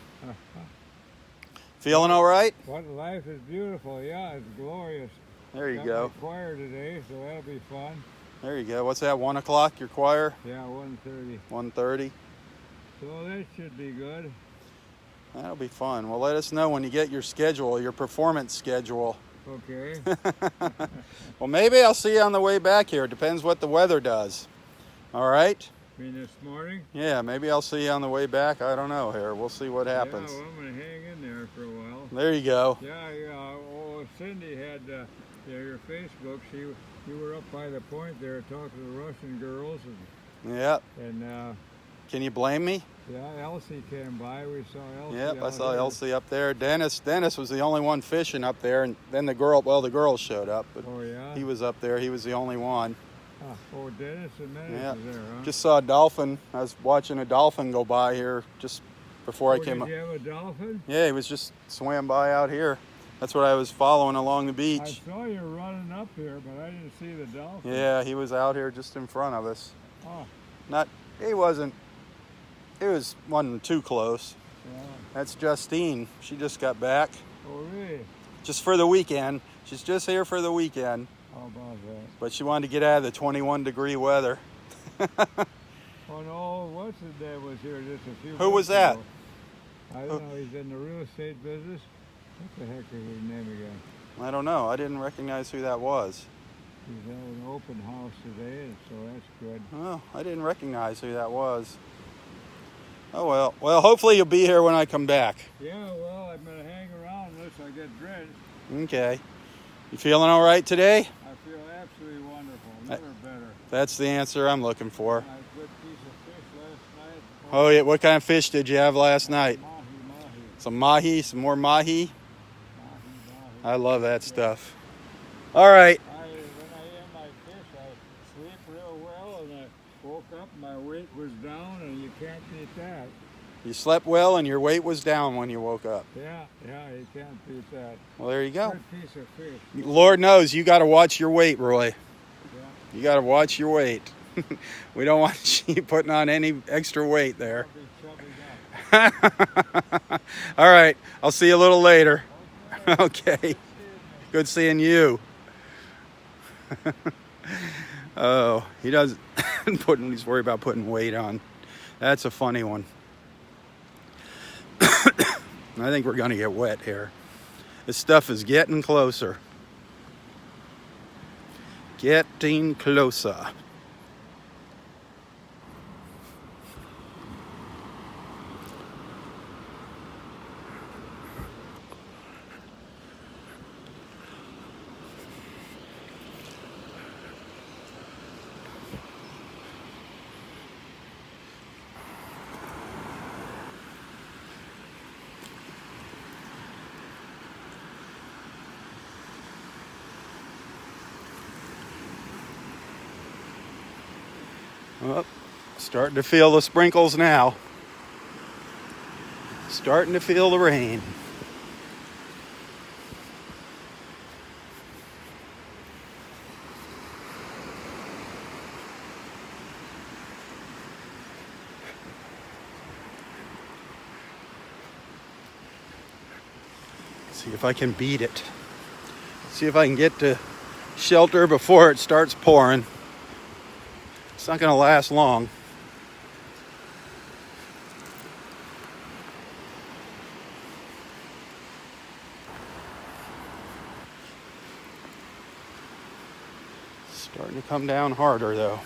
Feeling all right? What, life is beautiful. Yeah, it's glorious. There you got go. my choir today, so that'll be fun. There you go. What's that, 1 o'clock, your choir? Yeah, 1:30. 1:30? So that should be good. That'll be fun. Well, let us know when you get your schedule, your performance schedule. Okay. Well, maybe I'll see you on the way back here. It depends what the weather does. All right? mean this morning? Yeah, maybe I'll see you on the way back. I don't know here. We'll see what happens. Yeah, well, I'm going to hang in there for a while. There you go. Yeah, oh, Cindy had your Facebook. You were up by the point there talking to the Russian girls. Yep. And can you blame me? yeah, Elsie came by. We saw Elsie. Yep, I saw there. Elsie up there. Dennis was the only one fishing up there, and then the girls showed up, but Oh, yeah? he was up there. He was the only one. Oh, Dennis and Dennis Yeah. was there, huh? Just saw a dolphin. I was watching a dolphin go by here just before I came Did up. you have a dolphin? Yeah, he was just swam by out here. That's what I was following along the I beach. saw you running up here, but I didn't see the dolphin. Yeah, he was out here just in front of us. Oh, He wasn't too close. yeah. That's Justine. She just got back. Oh, really? Just for the weekend. She's just here for the weekend. How about that? But she wanted to get out of the 21-degree weather. Oh, no, what's his name was here just a few Who was weeks that? ago. I don't know. He's in the real estate business. What the heck is his name again? I don't know. I didn't recognize who that was. He's at an open house today, and so that's good. Oh, I didn't recognize who that was. Oh, well. Well, hopefully you'll be here when I come back. Yeah, well, I'm going to hang around unless I get drenched. Okay. You feeling all right today? I feel absolutely wonderful. Never better. That's the answer I'm looking for. I had a good piece of fish last night. Oh, yeah. What kind of fish did you have last night? Mahi. Some mahi, some more mahi. Mahi. I love that stuff. All right. When I ate my fish, I sleep real well, and I woke up, my weight was down, and you can't beat that. You slept well and your weight was down when you woke up. Yeah, you can't beat that. Well, there you go. Good piece of fish. Lord knows you got to watch your weight, Roy. Yeah. You got to watch your weight. We don't want you putting on any extra weight there. Chubby. All right. I'll see you a little later. Okay. Good seeing you. Oh, he doesn't he's worried about putting weight on. That's a funny one. I think we're going to get wet here. This stuff is getting closer. Getting closer. Well, starting to feel the sprinkles now. Starting to feel the rain. See if I can beat it. See if I can get to shelter before it starts pouring. It's not going to last long. Starting to come down harder though.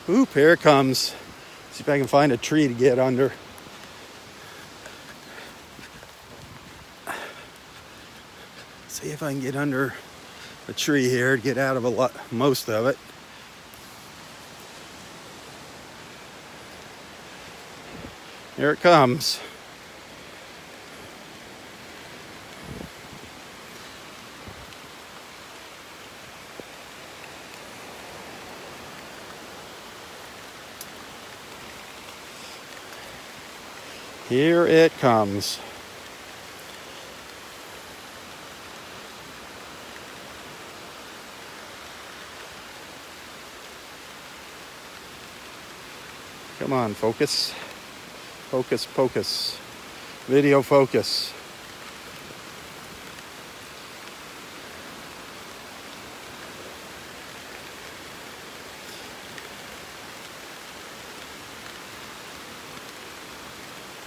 Oop, here it comes. See if I can find a tree to get under. See if I can get under a tree here to get out of most of it. Here it comes. Here it comes. Come on, focus. Focus, focus. Video focus.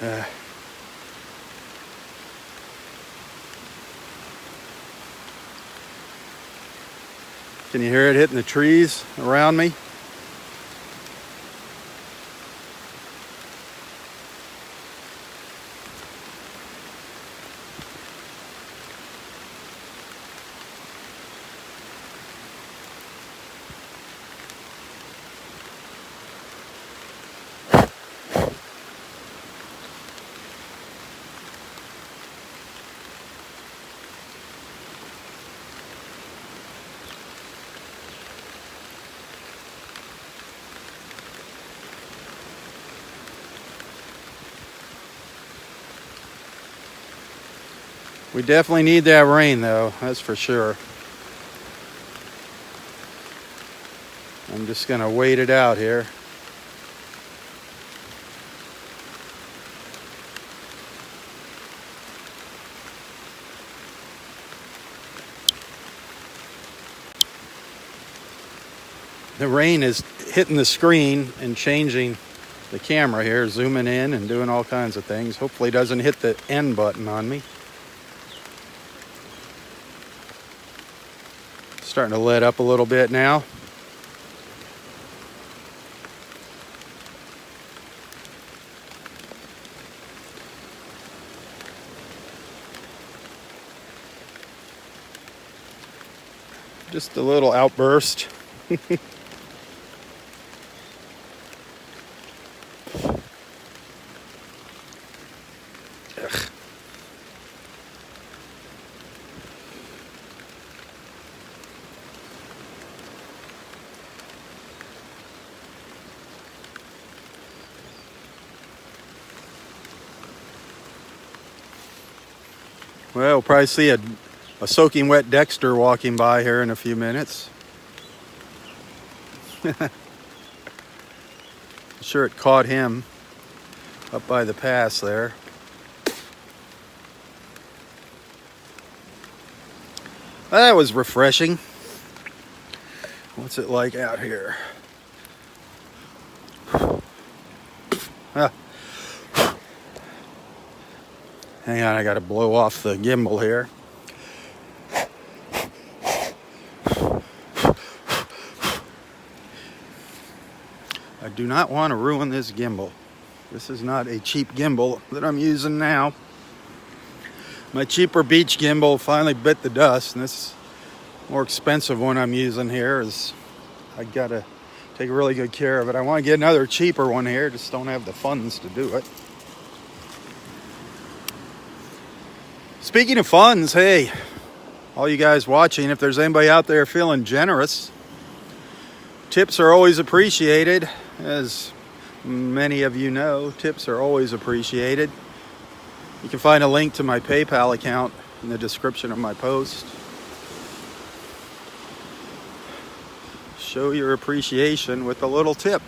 Can you hear it hitting the trees around me? We definitely need that rain, though, that's for sure. I'm just gonna wait it out here. The rain is hitting the screen and changing the camera here, zooming in and doing all kinds of things. Hopefully it doesn't hit the end button on me. Starting to let up a little bit now. Just a little outburst. Well, we'll probably see a soaking wet Dexter walking by here in a few minutes. I'm sure it caught him up by the pass there. That was refreshing. What's it like out here? Ah. Hang on, I gotta blow off the gimbal here. I do not want to ruin this gimbal. This is not a cheap gimbal that I'm using now. My cheaper beach gimbal finally bit the dust, and this more expensive one I'm using here is I gotta take really good care of it. I want to get another cheaper one here, just don't have the funds to do it. Speaking of funds, hey, all you guys watching, if there's anybody out there feeling generous, tips are always appreciated. As many of you know, tips are always appreciated. You can find a link to my PayPal account in the description of my post. Show your appreciation with a little tip.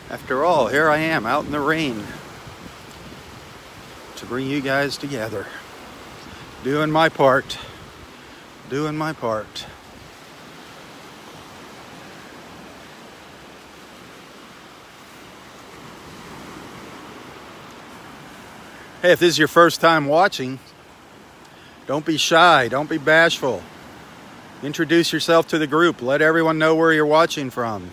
After all, here I am out in the rain to bring you guys together. Doing my part. Doing my part. Hey, if this is your first time watching, don't be shy, don't be bashful. Introduce yourself to the group. Let everyone know where you're watching from.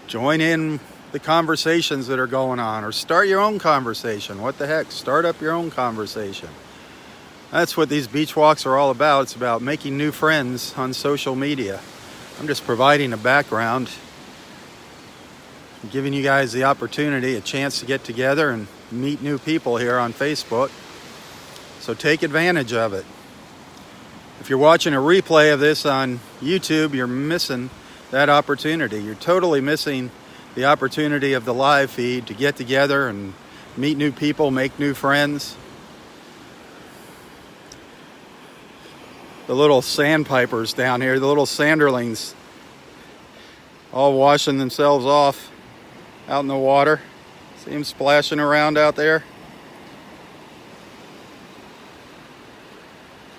Join in the conversations that are going on, or start your own conversation. What the heck? Start up your own conversation. That's what these beach walks are all about. It's about making new friends on social media. I'm just providing a background, giving you guys the opportunity, a chance to get together and meet new people here on Facebook. So take advantage of it. If you're watching a replay of this on YouTube, you're missing that opportunity. You're totally missing the opportunity of the live feed to get together and meet new people, make new friends. The little sandpipers down here, the little sanderlings, all washing themselves off out in the water. See them splashing around out there,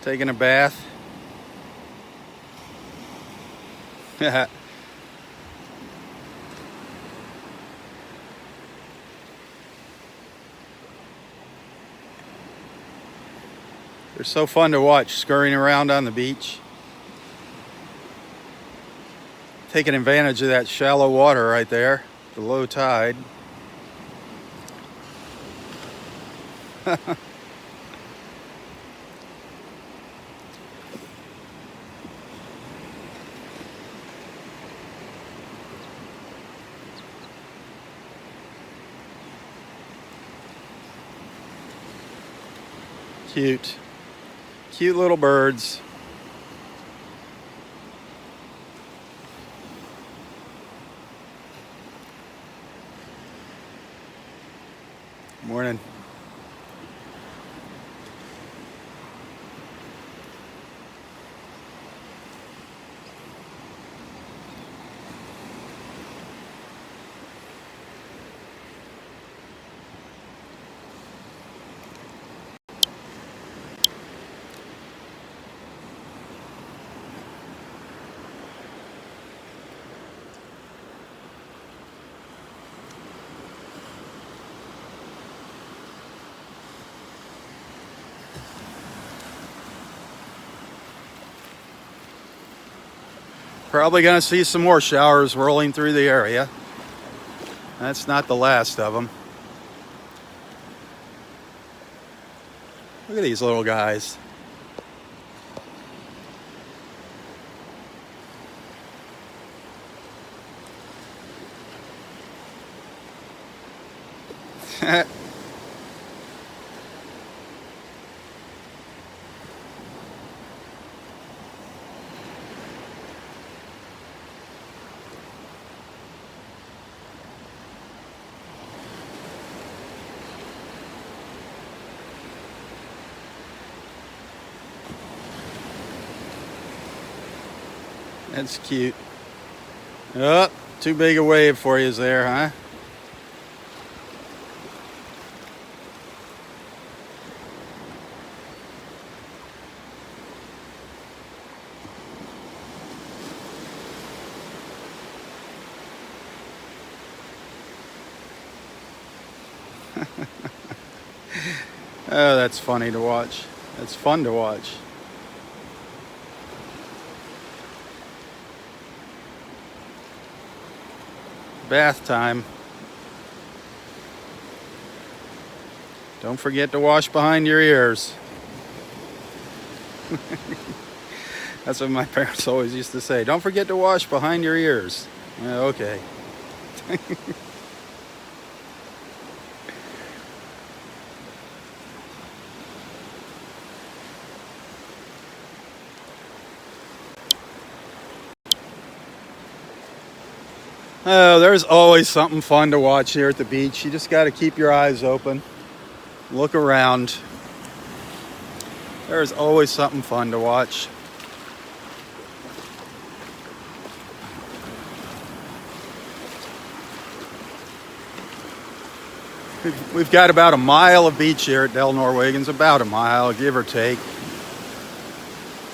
taking a bath. They're so fun to watch scurrying around on the beach. Taking advantage of that shallow water right there, the low tide. Cute. Cute little birds. Morning. Probably going to see some more showers rolling through the area. That's not the last of them. Look at these little guys. That's cute. Oh, too big a wave for you there, huh? Oh, that's funny to watch. That's fun to watch. Bath time. Don't forget to wash behind your ears. That's what my parents always used to say. Don't forget to wash behind your ears. Okay. Oh, there's always something fun to watch here at the beach. You just got to keep your eyes open. Look around. There's always something fun to watch. We've got about a mile of beach here at Del Norwegians, about a mile, give or take.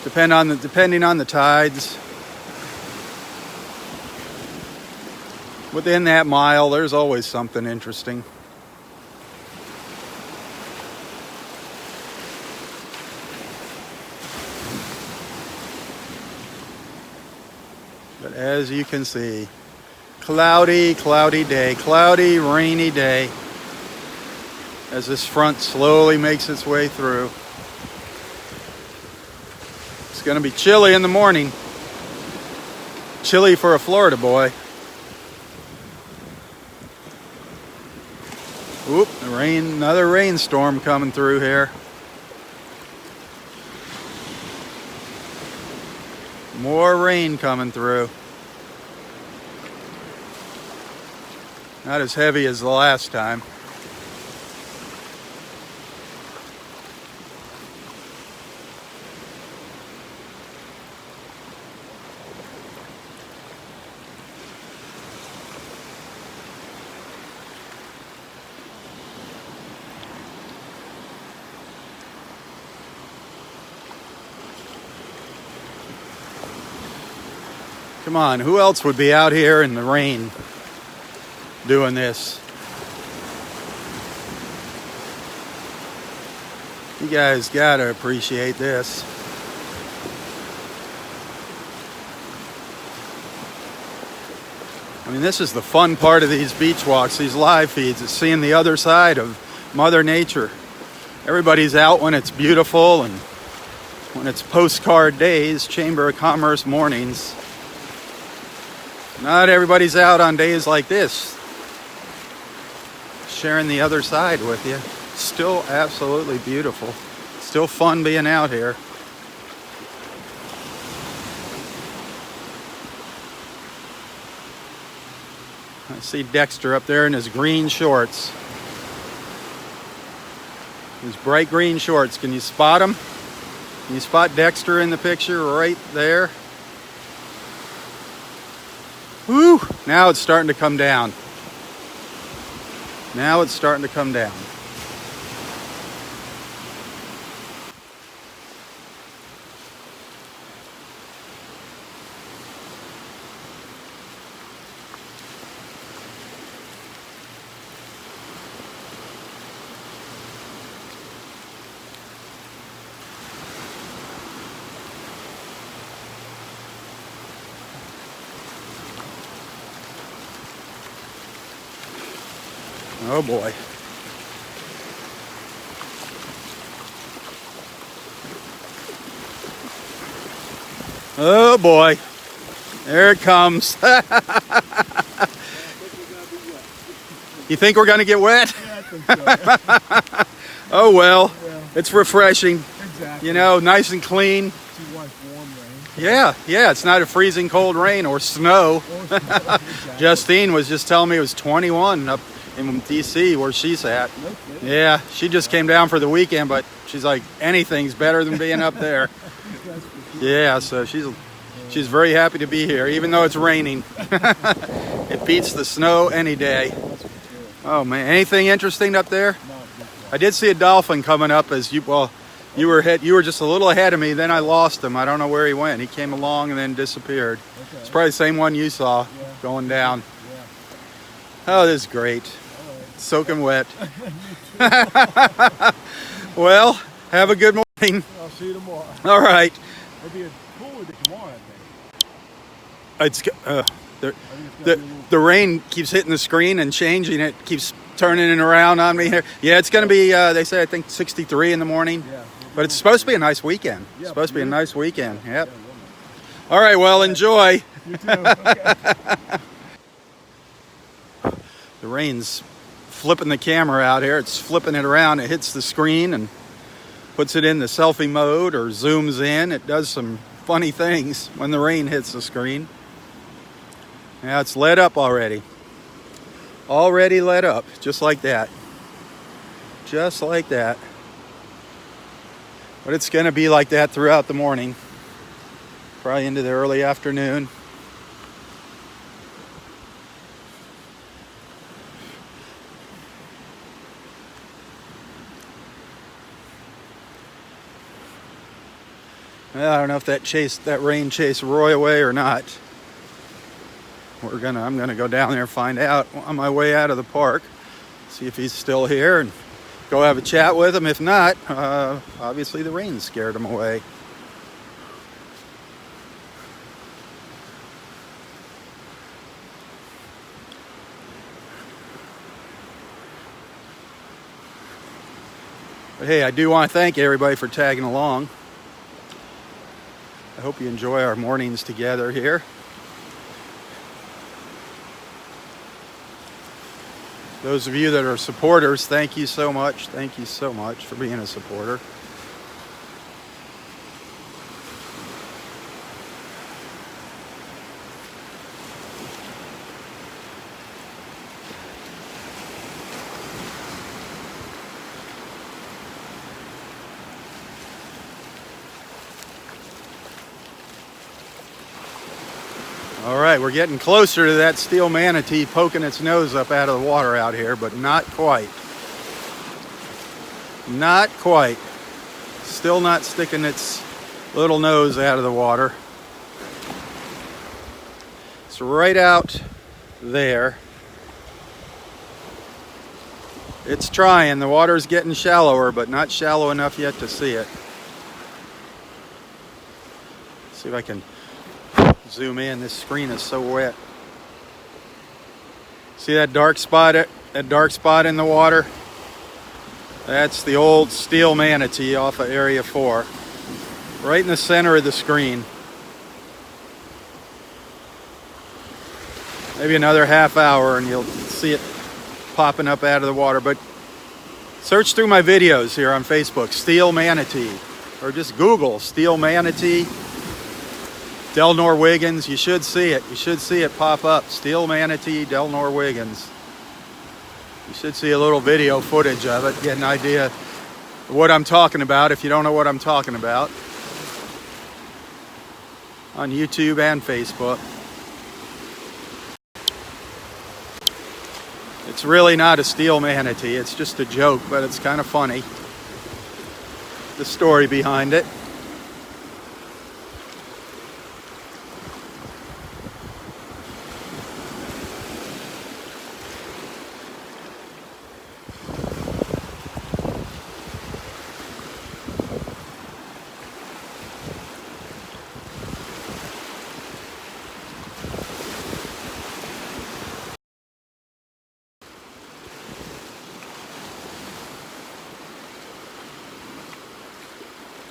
Depending on the tides. Within that mile, there's always something interesting. But as you can see, cloudy day, cloudy, rainy day, as this front slowly makes its way through. It's going to be chilly in the morning. Chilly for a Florida boy. Oop, another rainstorm coming through here. More rain coming through. Not as heavy as the last time. Come on, who else would be out here in the rain doing this? You guys gotta appreciate this. I mean, this is the fun part of these beach walks, these live feeds, is seeing the other side of Mother Nature. Everybody's out when it's beautiful and when it's postcard days, Chamber of Commerce mornings. Not everybody's out on days like this, sharing the other side with you. Still absolutely beautiful. Still fun being out here. I see Dexter up there in his green shorts. His bright green shorts. Can you spot him? Can you spot Dexter in the picture right there? Woo! Now it's starting to come down. Now it's starting to come down. Oh boy. Oh boy. There it comes. You think we're going to get wet? Yeah, I think so. Oh well. Yeah. It's refreshing. Exactly. You know, nice and clean. Too much warm rain. Yeah, it's not a freezing cold rain or snow. Exactly. Justine was just telling me it was 21 up in DC where she's at. No kidding. Yeah, she just came down for the weekend, but she's like, anything's better than being up there. That's for sure. Yeah, so she's very happy to be here, even though it's raining. It beats the snow any day. That's for sure. Oh man, anything interesting up there? No, just I did see a dolphin coming up as you were just a little ahead of me, then I lost him. I don't know where he went. He came along and then disappeared. okay. It's probably the same one you saw Yeah. going down. Yeah. Oh, this is great. All right. Soaking wet. Well, have a good morning. I'll see you tomorrow. All right. It'll be cooler tomorrow, I think. It's I think it's gonna be a little. the rain keeps hitting the screen and changing. It keeps turning it around on me here. Yeah, it's going to be, they say, I think 63 in the morning. Yeah. But it's supposed to be a nice weekend. It's Yeah, supposed to be a beautiful. nice weekend. Yep. Yeah, All right, well, enjoy. you too. Okay. The rain's flipping the camera out here. It's flipping it around. It hits the screen and puts it in the selfie mode or zooms in. It does some funny things when the rain hits the screen. Now it's lit up already. Already lit up, just like that. Just like that. But it's going to be like that throughout the morning. Probably into the early afternoon. Well, I don't know if that rain chased Roy away or not. I'm gonna go down there and find out on my way out of the park. See if he's still here and go have a chat with him. If not, obviously the rain scared him away. But hey, I do want to thank everybody for tagging along. I hope you enjoy our mornings together here. Those of you that are supporters, thank you so much. Thank you so much for being a supporter. All right, we're getting closer to that steel manatee poking its nose up out of the water out here, but not quite. Not quite. Still not sticking its little nose out of the water. It's right out there. It's trying. The water's getting shallower, but not shallow enough yet to see it. See if I can zoom in. This screen is so wet. See that dark spot? That dark spot in the water? That's the old steel manatee off of Area 4. Right in the center of the screen. Maybe another half hour and you'll see it popping up out of the water. But search through my videos here on Facebook, steel manatee, or just Google steel manatee, Del Norwegians. You should see it. You should see it pop up. Steel manatee, Del Norwegians. You should see a little video footage of it, get an idea of what I'm talking about if you don't know what I'm talking about. On YouTube and Facebook. It's really not a steel manatee, it's just a joke, but it's kind of funny. The story behind it.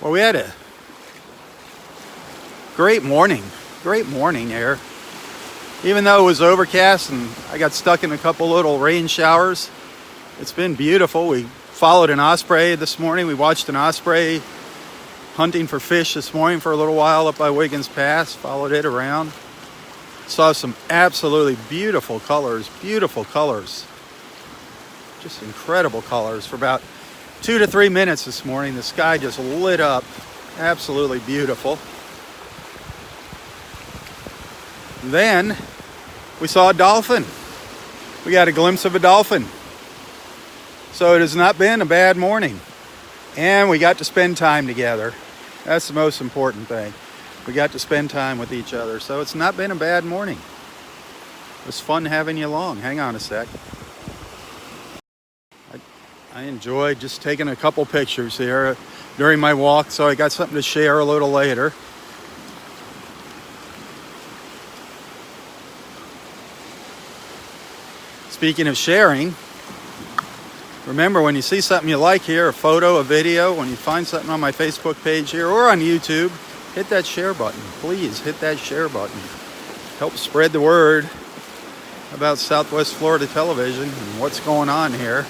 Well, we had a great morning here. Even though it was overcast and I got stuck in a couple little rain showers, it's been beautiful. We followed an osprey this morning. We watched an osprey hunting for fish this morning for a little while up by Wiggins Pass, followed it around. Saw some absolutely beautiful colors, just incredible colors for about 2 to 3 minutes this morning. The sky just lit up, absolutely beautiful. Then we saw a dolphin. We got a glimpse of a dolphin. So it has not been a bad morning. And we got to spend time together. That's the most important thing. We got to spend time with each other. So it's not been a bad morning. It was fun having you along. Hang on a sec. I enjoyed just taking a couple pictures here during my walk, so I got something to share a little later. Speaking of sharing, remember when you see something you like here, a photo, a video, when you find something on my Facebook page here or on YouTube, hit that share button. Please hit that share button. Help spread the word about Southwest Florida television and what's going on here.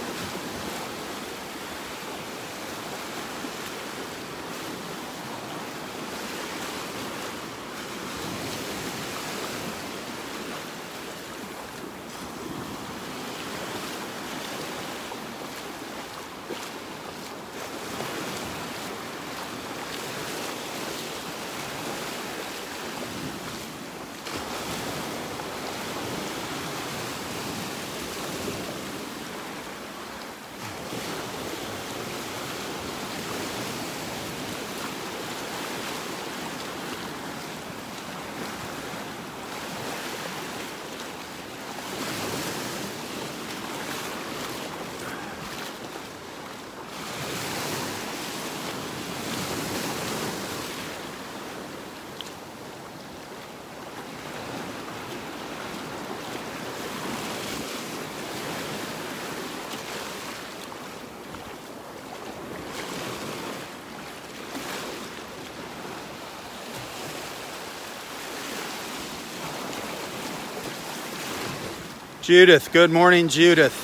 Judith, good morning, Judith.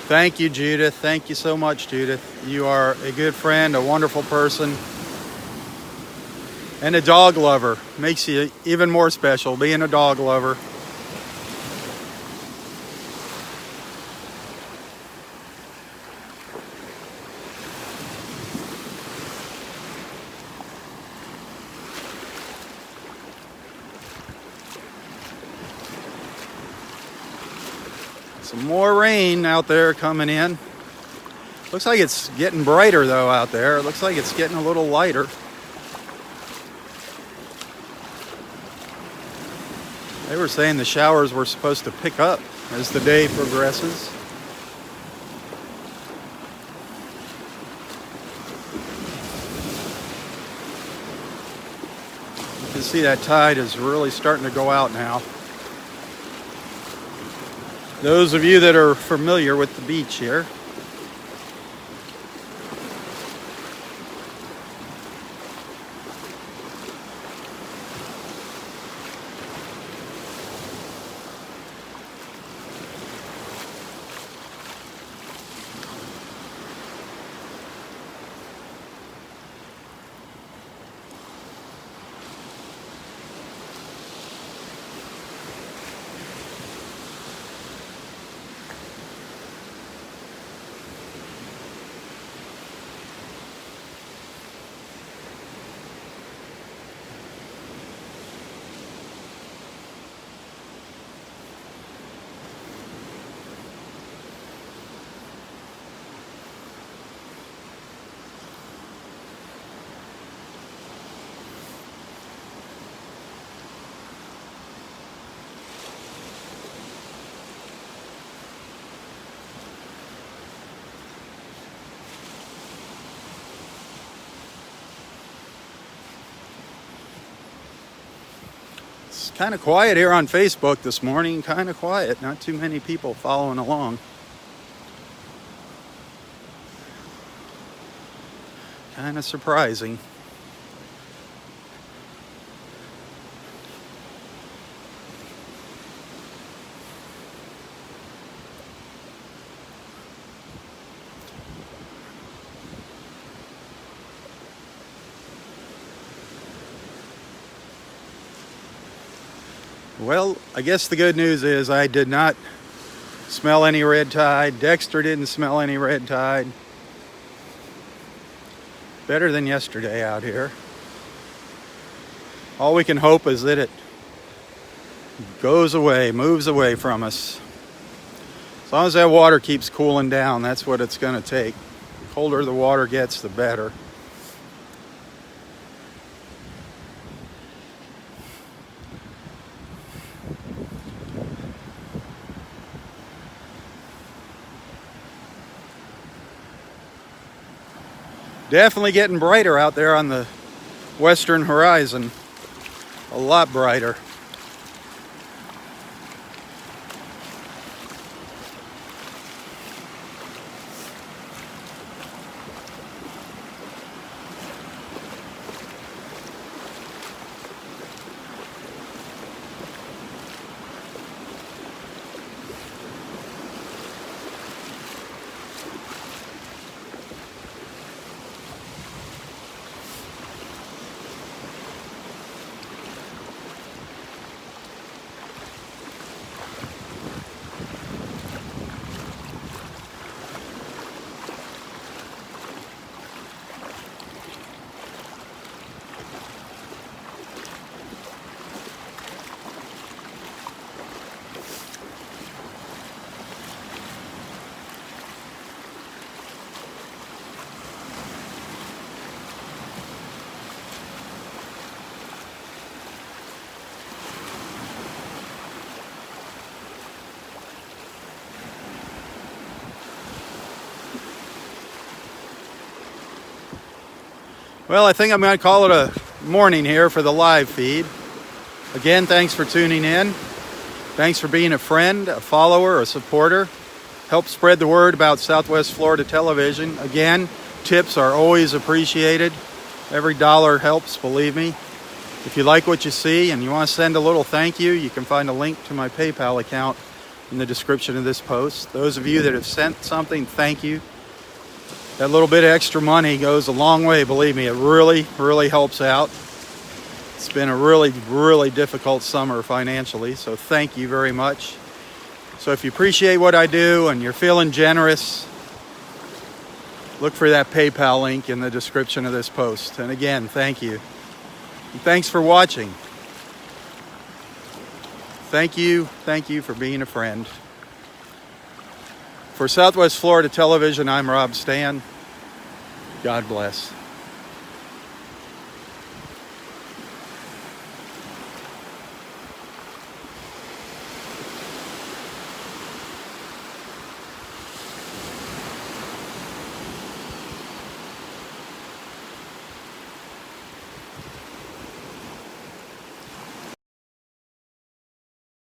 Thank you, Judith. Thank you so much, Judith. You are a good friend, a wonderful person, and a dog lover. Makes you even more special, being a dog lover. Some more rain out there coming in. Looks like it's getting brighter though out there. It looks like it's getting a little lighter. They were saying the showers were supposed to pick up as the day progresses. You can see that tide is really starting to go out now. Those of you that are familiar with the beach here, it's kind of quiet here on Facebook this morning. Kind of quiet. Not too many people following along. Kind of surprising. Well, I guess the good news is I did not smell any red tide. Dexter didn't smell any red tide. Better than yesterday out here. All we can hope is that it goes away, moves away from us. As long as that water keeps cooling down, that's what it's going to take. The colder the water gets, the better. Definitely getting brighter out there on the western horizon. A lot brighter. Well, I think I'm going to call it a morning here for the live feed. Again, thanks for tuning in. Thanks for being a friend, a follower, a supporter. Help spread the word about Southwest Florida television. Again, tips are always appreciated. Every dollar helps, believe me. If you like what you see and you want to send a little thank you, you can find a link to my PayPal account in the description of this post. Those of you that have sent something, thank you. That little bit of extra money goes a long way, believe me. It really, really helps out. It's been a really, really difficult summer financially, so thank you very much. So if you appreciate what I do and you're feeling generous, look for that PayPal link in the description of this post. And again, thank you. And thanks for watching. Thank you for being a friend. For Southwest Florida Television, I'm Robb Stan. God bless.